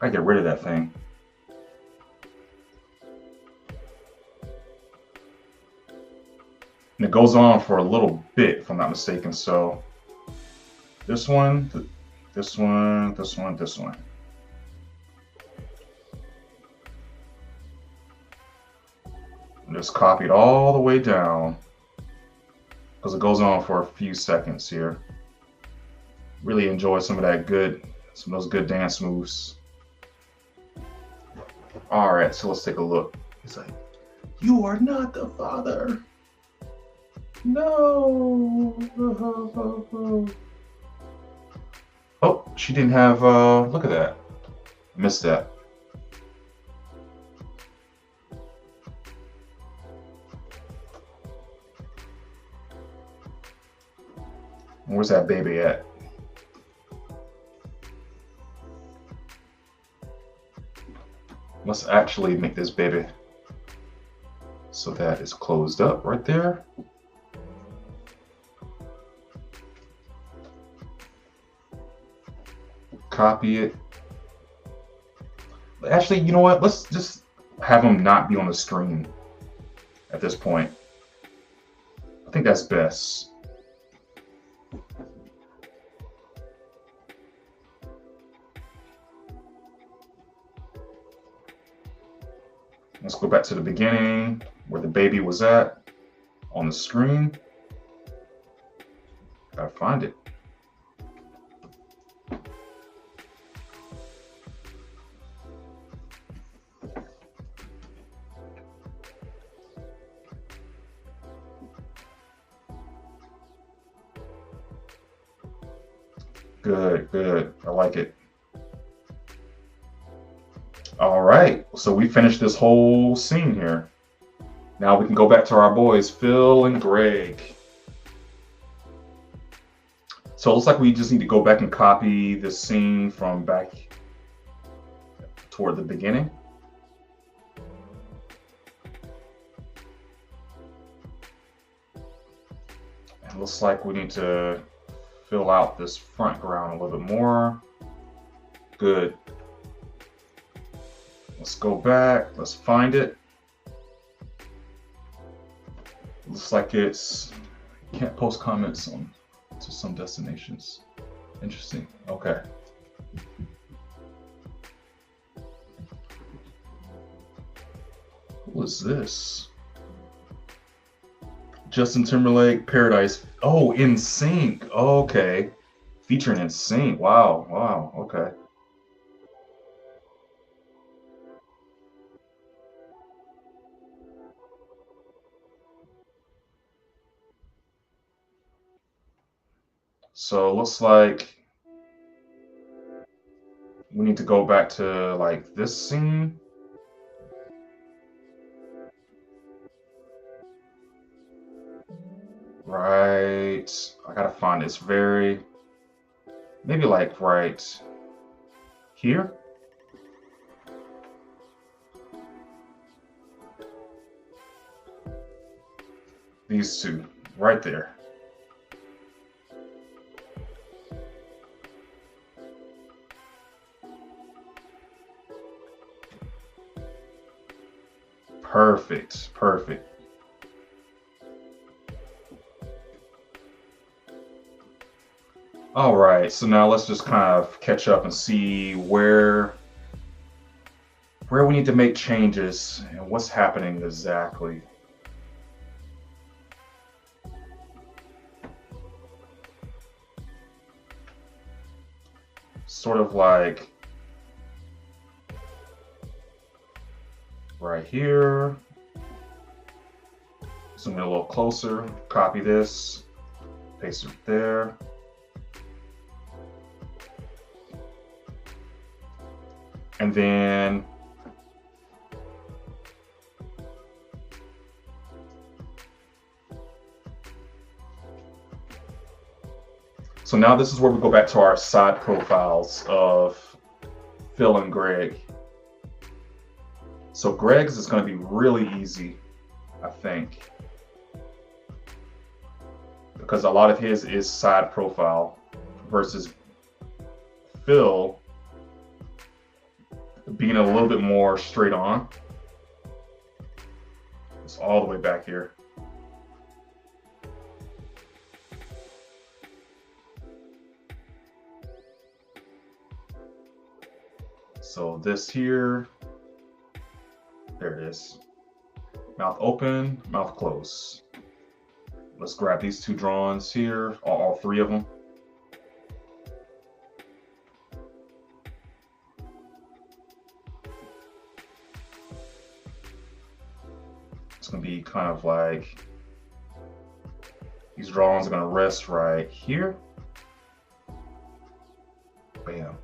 I get rid of that thing. And it goes on for a little bit, if I'm not mistaken. So this one, this one, this one, this one. And just copy it all the way down because it goes on for a few seconds here. Really enjoy some of those good dance moves. All right, so let's take a look. He's like, "You are not the father. No." Oh, she didn't have, look at that. Missed that. Where's that baby at? Let's actually make this baby so that it's closed up right there. Copy it. Actually, you know what? Let's just have them not be on the screen at this point. I think that's best. Let's go back to the beginning where the baby was at on the screen. Gotta find it. Good, good. I like it. All right, so we finished this whole scene here. Now we can go back to our boys, Phil and Greg. So it looks like we just need to go back and copy this scene from back toward the beginning. It looks like we need to fill out this front ground a little bit more. Good. Let's go back. Let's find it. Looks like it's can't post comments on to some destinations. Interesting. Okay. What was this? Justin Timberlake, Paradise. Oh, NSYNC. Okay. Featuring NSYNC. Wow. Wow. Okay. So it looks like we need to go back to like this scene. Right. I gotta find this maybe like right here. These two right there. Perfect, perfect. All right, so now let's just kind of catch up and see where we need to make changes and what's happening exactly. Sort of like right here. Zoom in a little closer, copy this, paste it there. And then So now this is where we go back to our side profiles of Phil and Greg. So Greg's is going to be really easy, I think, because a lot of his is side profile versus Phil being a little bit more straight on. It's all the way back here. So this here, there it is. Mouth open, mouth closed. Let's grab these two drawings here, all three of them. It's gonna be kind of like, these drawings are gonna rest right here. Bam.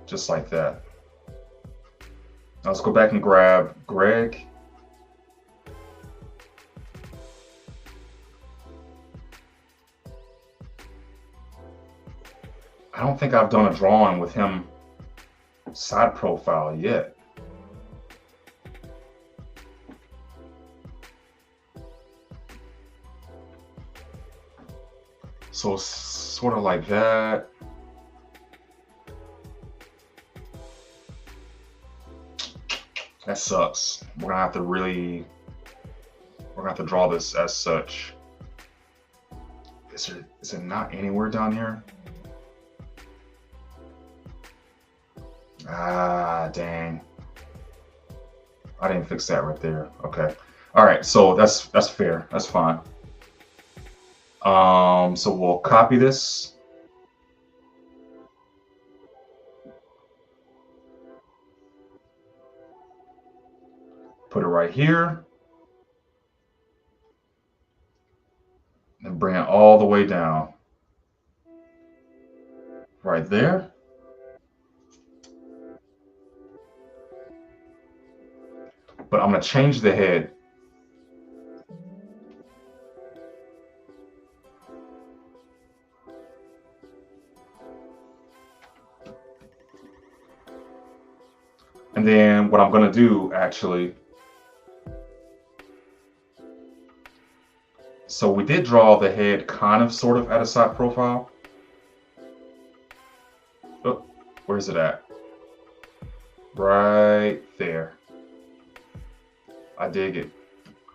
Just like that. Now let's go back and grab Greg. I don't think I've done a drawing with him side profile yet. So sort of like that. That sucks. We're gonna have to draw this as such. Is it not anywhere down here? Ah, dang. I didn't fix that right there. Okay. All right, so that's fair. That's fine. So we'll copy this. Put it right here. And bring it all the way down. Right there. But I'm going to change the head. And then what I'm going to do, actually, so we did draw the head kind of sort of at a side profile. Oh, where is it at? Right there. I dig it.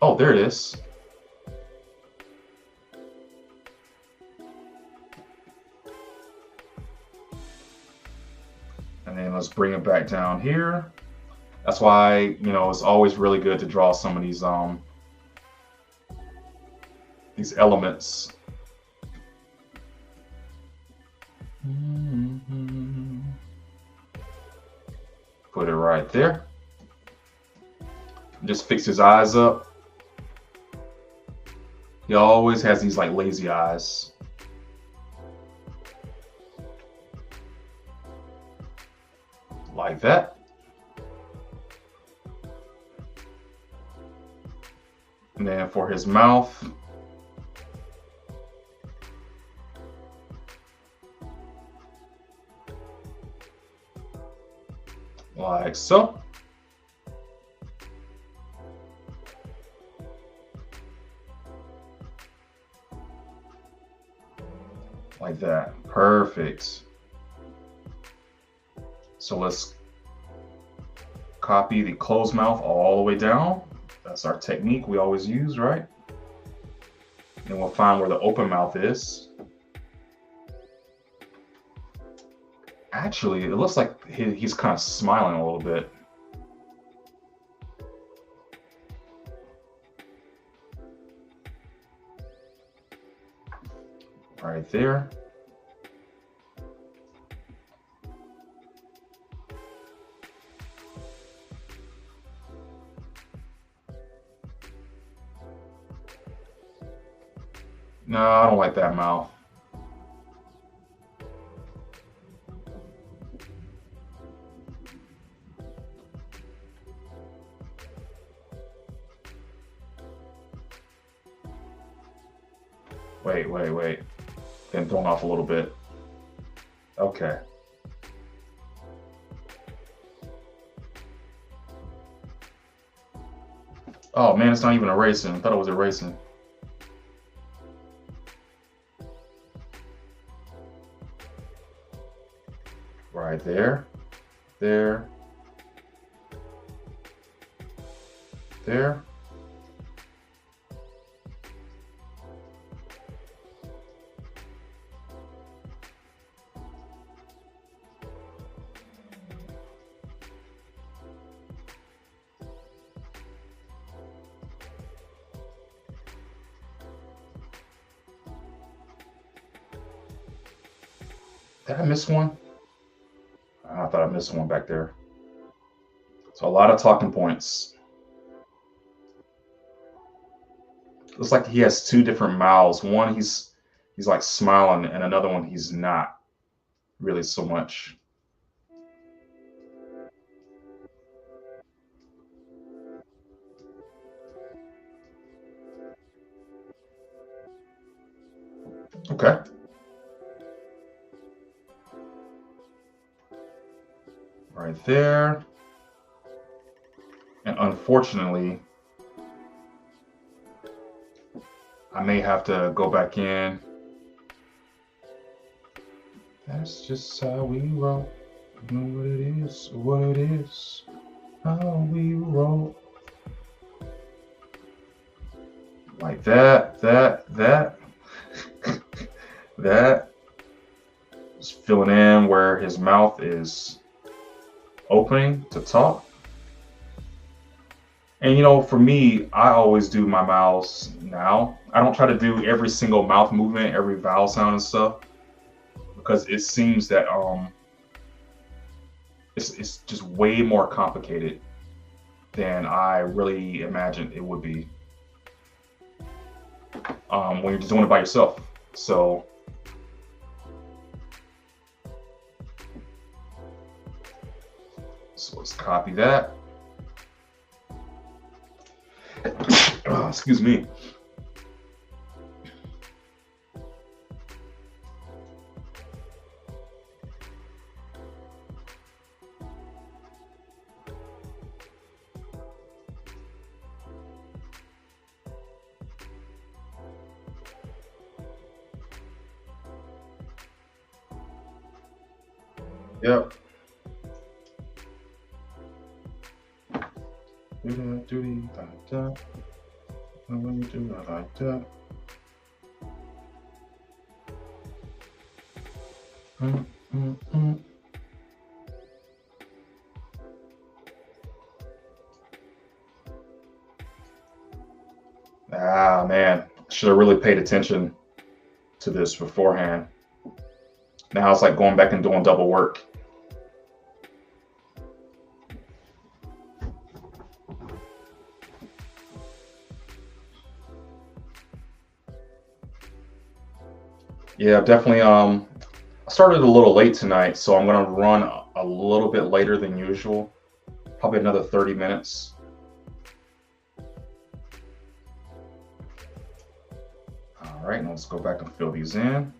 Oh, there it is. And then let's bring it back down here. That's why, you know, it's always really good to draw some of these elements. Put it right there. Just fix his eyes up. He always has these like lazy eyes. Like that. And then for his mouth, like so. Like that. Perfect. So let's copy the closed mouth all the way down. That's our technique we always use, right? And we'll find where the open mouth is. Actually, it looks like he's kind of smiling a little bit. Right there. No, I don't like that mouth. Wait. Getting thrown off a little bit. Okay. Oh man, it's not even erasing. I thought it was erasing. Right there. There. There. Did I miss one? I thought I missed one back there. So a lot of talking points. Looks like he has two different mouths. One he's like smiling, and another one he's not really so much. Okay. Right there. And unfortunately, I may have to go back in. That's just how we roll. You know what it is, how we roll. Like that. That. Just filling in where his mouth is opening to talk. And you know, for me, I always do my mouths now. I don't try to do every single mouth movement, every vowel sound and stuff, because it seems that it's just way more complicated than I really imagined it would be when you're just doing it by yourself. So let's copy that. Oh, excuse me. Yep. Do like that. And when you do that like that. Ah, man. Should have really paid attention to this beforehand. Now it's like going back and doing double work. Yeah, definitely. I started a little late tonight, so I'm gonna run a little bit later than usual. Probably another 30 minutes. All right, now let's go back and fill these in.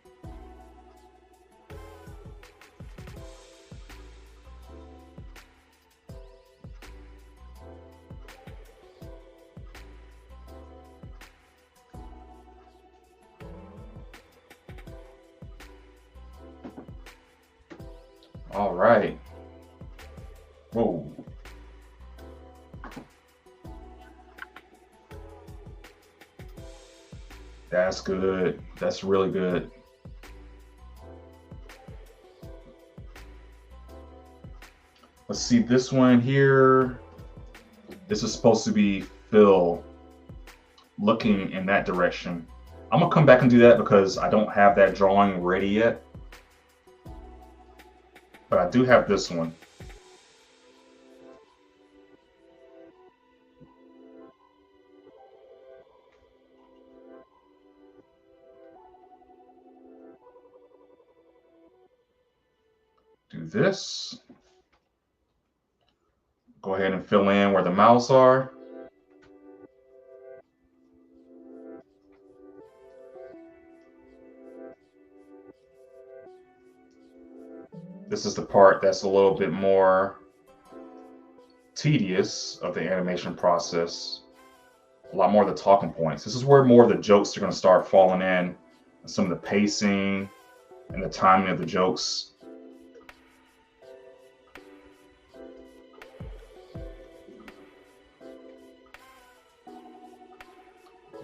All right. Whoa. That's good. That's really good. Let's see this one here. This is supposed to be Phil looking in that direction. I'm gonna come back and do that because I don't have that drawing ready yet. But I do have this one. Do this. Go ahead and fill in where the mouths are. This is the part that's a little bit more tedious of the animation process. A lot more of the talking points. This is where more of the jokes are going to start falling in. Some of the pacing and the timing of the jokes.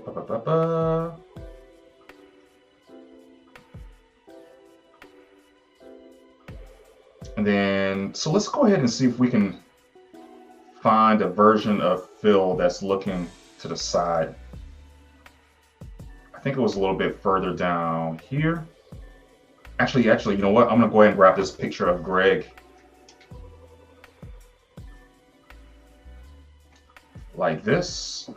Ba-ba-ba-ba. And then, so let's go ahead and see if we can find a version of Phil that's looking to the side. I think it was a little bit further down here. Actually, you know what? I'm gonna go ahead and grab this picture of Greg. Like this.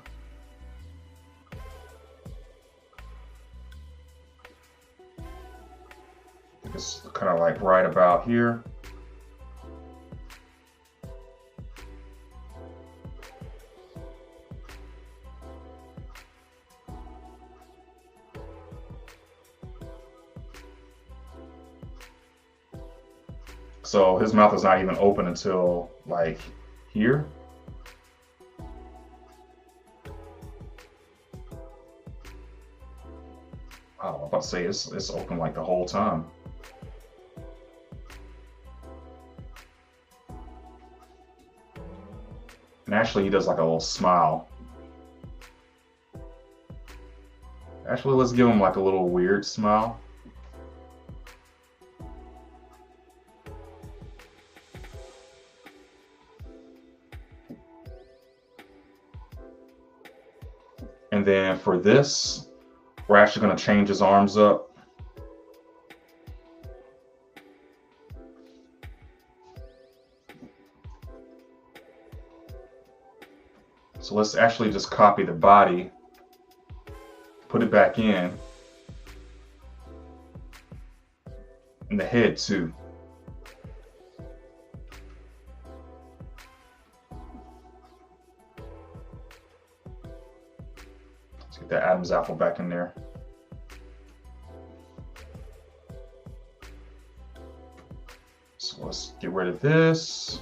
It's kind of like right about here. So his mouth is not even open until like here. Oh, I'm about to say it's open like the whole time. And actually he does like a little smile. Actually, let's give him like a little weird smile. And then for this, we're actually going to change his arms up. So let's actually just copy the body, put it back in, and the head too. Let's get that Adam's apple back in there. So let's get rid of this.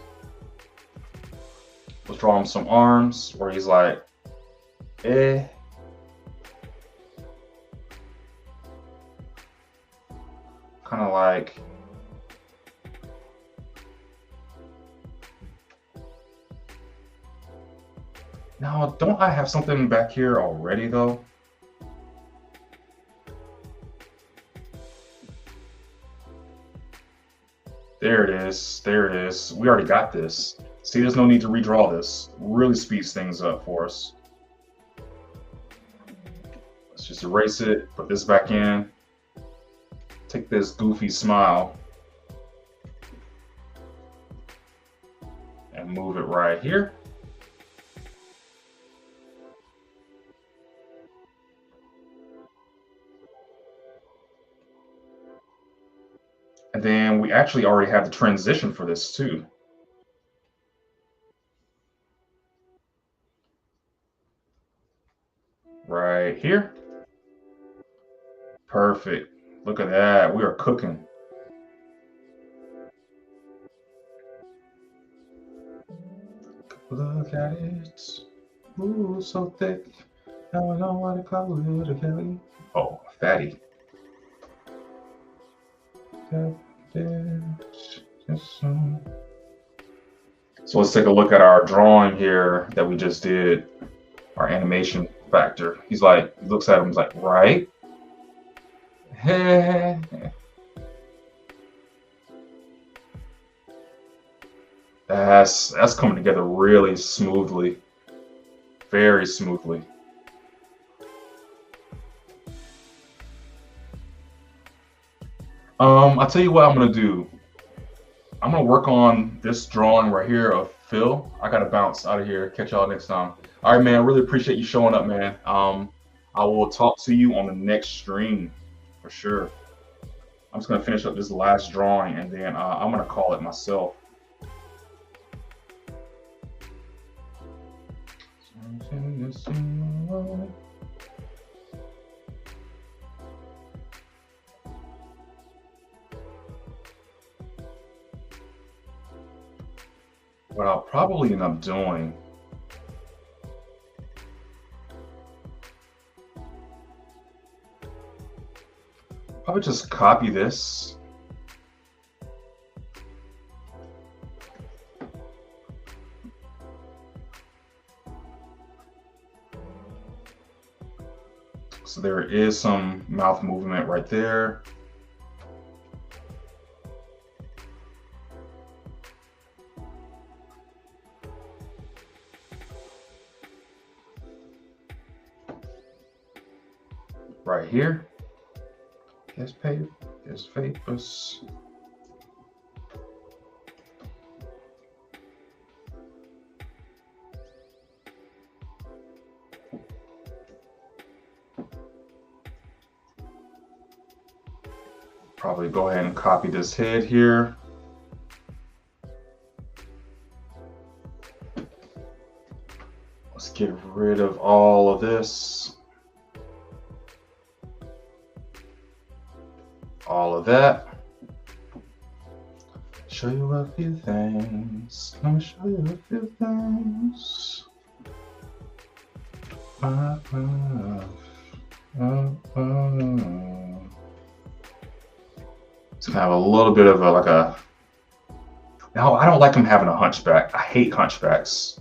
Let's draw him some arms where he's like, eh. Kind of like, now don't I have something back here already though? There it is, there it is. We already got this. See, there's no need to redraw this. Really speeds things up for us. Let's just erase it, put this back in. Take this goofy smile and move it right here. And then we actually already have the transition for this too. Right here. Perfect. Look at that. We are cooking. Look at it. Ooh, so thick. I don't know what to call it again. Oh, fatty. So let's take a look at our drawing here that we just did, our animation factor. He's like, he looks at him, he's like, right? That's coming together really smoothly, very smoothly. I'll tell you what I'm gonna do. I'm gonna work on this drawing right here of Phil. I gotta bounce out of here. Catch y'all next time. All right, man. I really appreciate you showing up, man. I will talk to you on the next stream for sure. I'm just gonna finish up this last drawing and then I'm gonna call it myself. what I'll probably end up doing, probably just copy this. So there is some mouth movement right there. Right here. Guess paper, guess papers. Probably go ahead and copy this head here. Let's get rid of all of this. All of that. Show you a few things. Let me show you a few things. It's kind of a little bit of a. Now, I don't like him having a hunchback. I hate hunchbacks.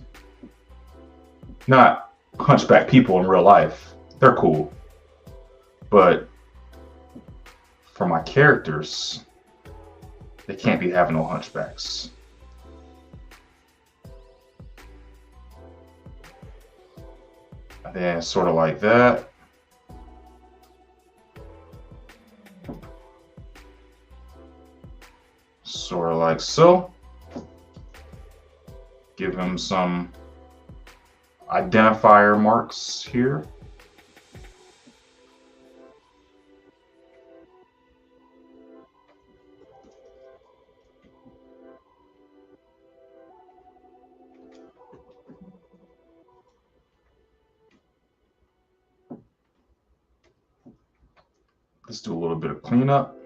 Not hunchback people in real life. They're cool. But for my characters, they can't be having no hunchbacks. And then sort of like that. Sort of like so. Give him some identifier marks here. Let's do a little bit of cleanup.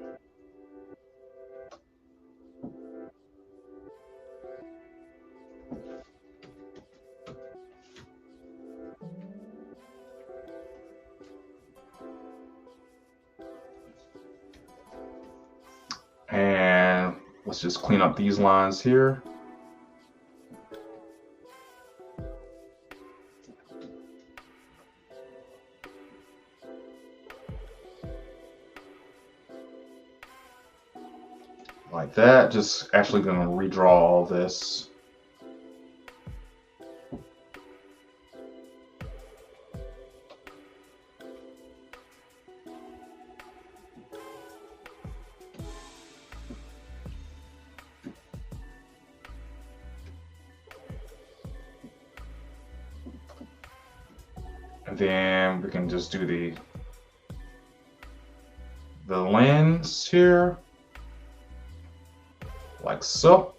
And let's just clean up these lines here. Like that. Just actually going to redraw all this. And then we can just do the lens here, like so.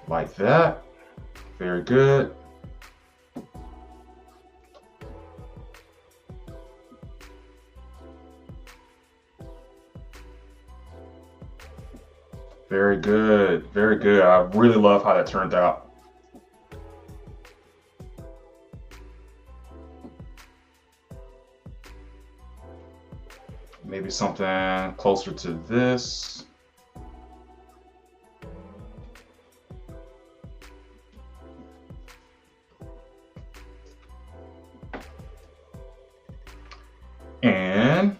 Like that. Very good. Very good. Very good. I really love how that turned out. Maybe something closer to this. And,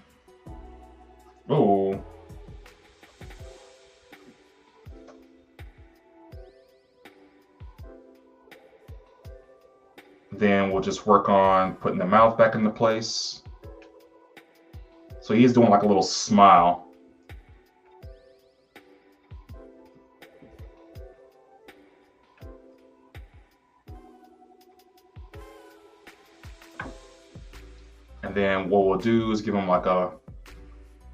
oh. Then we'll just work on putting the mouth back into place. So he's doing like a little smile. And then what we'll do is give him like a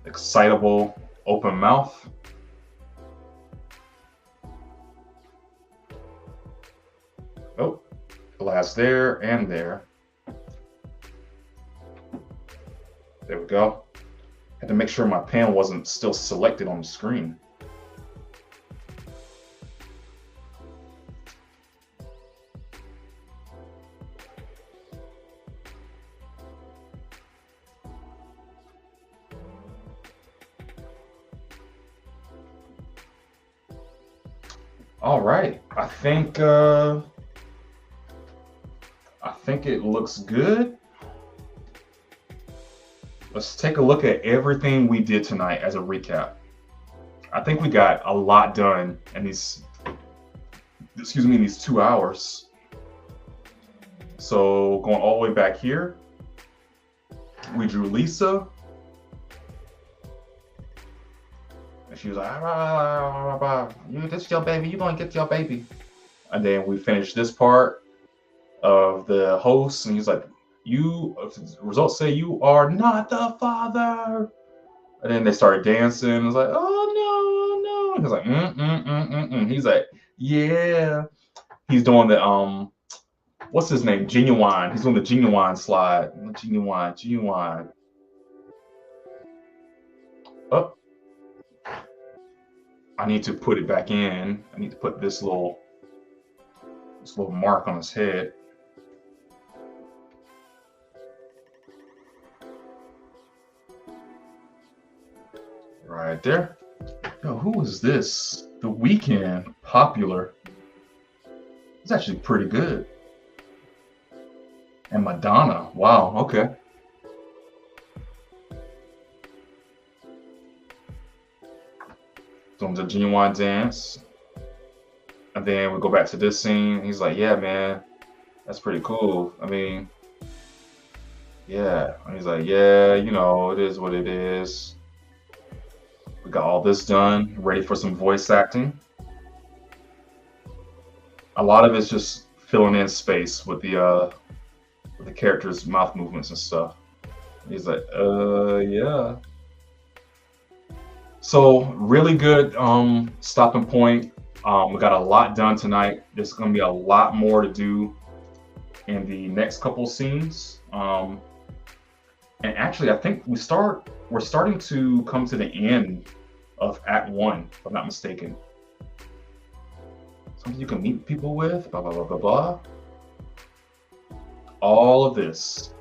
excitable open mouth. Oh, glass there and there. There we go. Had to make sure my pen wasn't still selected on the screen. All right, I think it looks good. Let's take a look at everything we did tonight as a recap. I think we got a lot done in these, in these 2 hours. So going all the way back here, we drew Lisa. And she was like, this is your baby, you're gonna get your baby. And then we finished this part of the host, and he's like, results say you are not the father. And then they started dancing. It was like, oh no, no. He's like, He's like, yeah. He's doing the what's his name? Genuine. He's doing the genuine slide. Genuine. Oh. I need to put it back in. I need to put this little mark on his head. Right there. Yo, who is this? The Weeknd, Popular. It's actually pretty good. And Madonna. Wow, okay. Doing the genuine dance. And then we go back to this scene. He's like, yeah, man, that's pretty cool. I mean, yeah. And he's like, yeah, you know, it is what it is. We got all this done, ready for some voice acting. A lot of it's just filling in space with the characters' mouth movements and stuff. He's like, yeah. So really good stopping point. We got a lot done tonight. There's gonna be a lot more to do in the next couple scenes. And actually, I think we're starting to come to the end of Act 1, if I'm not mistaken. Something you can meet people with, blah, blah, blah, blah, blah. All of this.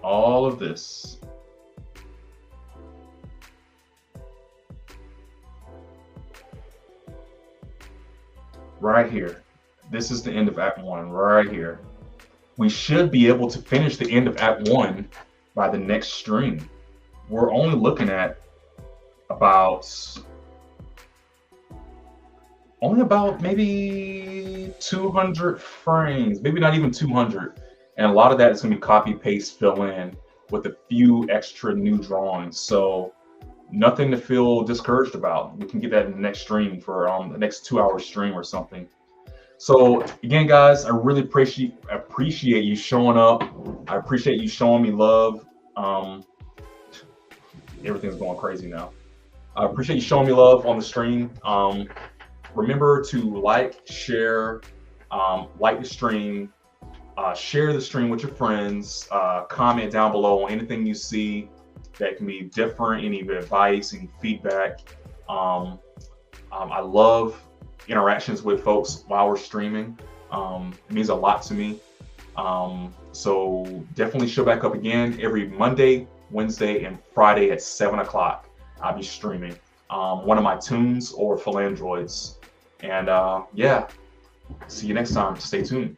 Right here. This is the end of Act 1, right here. We should be able to finish the end of Act 1 by the next stream. We're only looking at about maybe 200 frames, maybe not even 200. And a lot of that is going to be copy, paste, fill in with a few extra new drawings. So nothing to feel discouraged about. We can get that in the next stream for the next 2-hour stream or something. So again, guys, I really appreciate you showing up. I appreciate you showing me love. Everything's going crazy now. I appreciate you showing me love on the stream. Remember to like, share, like the stream, share the stream with your friends, comment down below on anything you see that can be different, any advice, any feedback. I love interactions with folks while we're streaming. It means a lot to me. So definitely show back up again every Monday, Wednesday, and Friday at 7 o'clock. I'll be streaming one of my Toons or Philandroids. And yeah, see you next time. Stay tuned.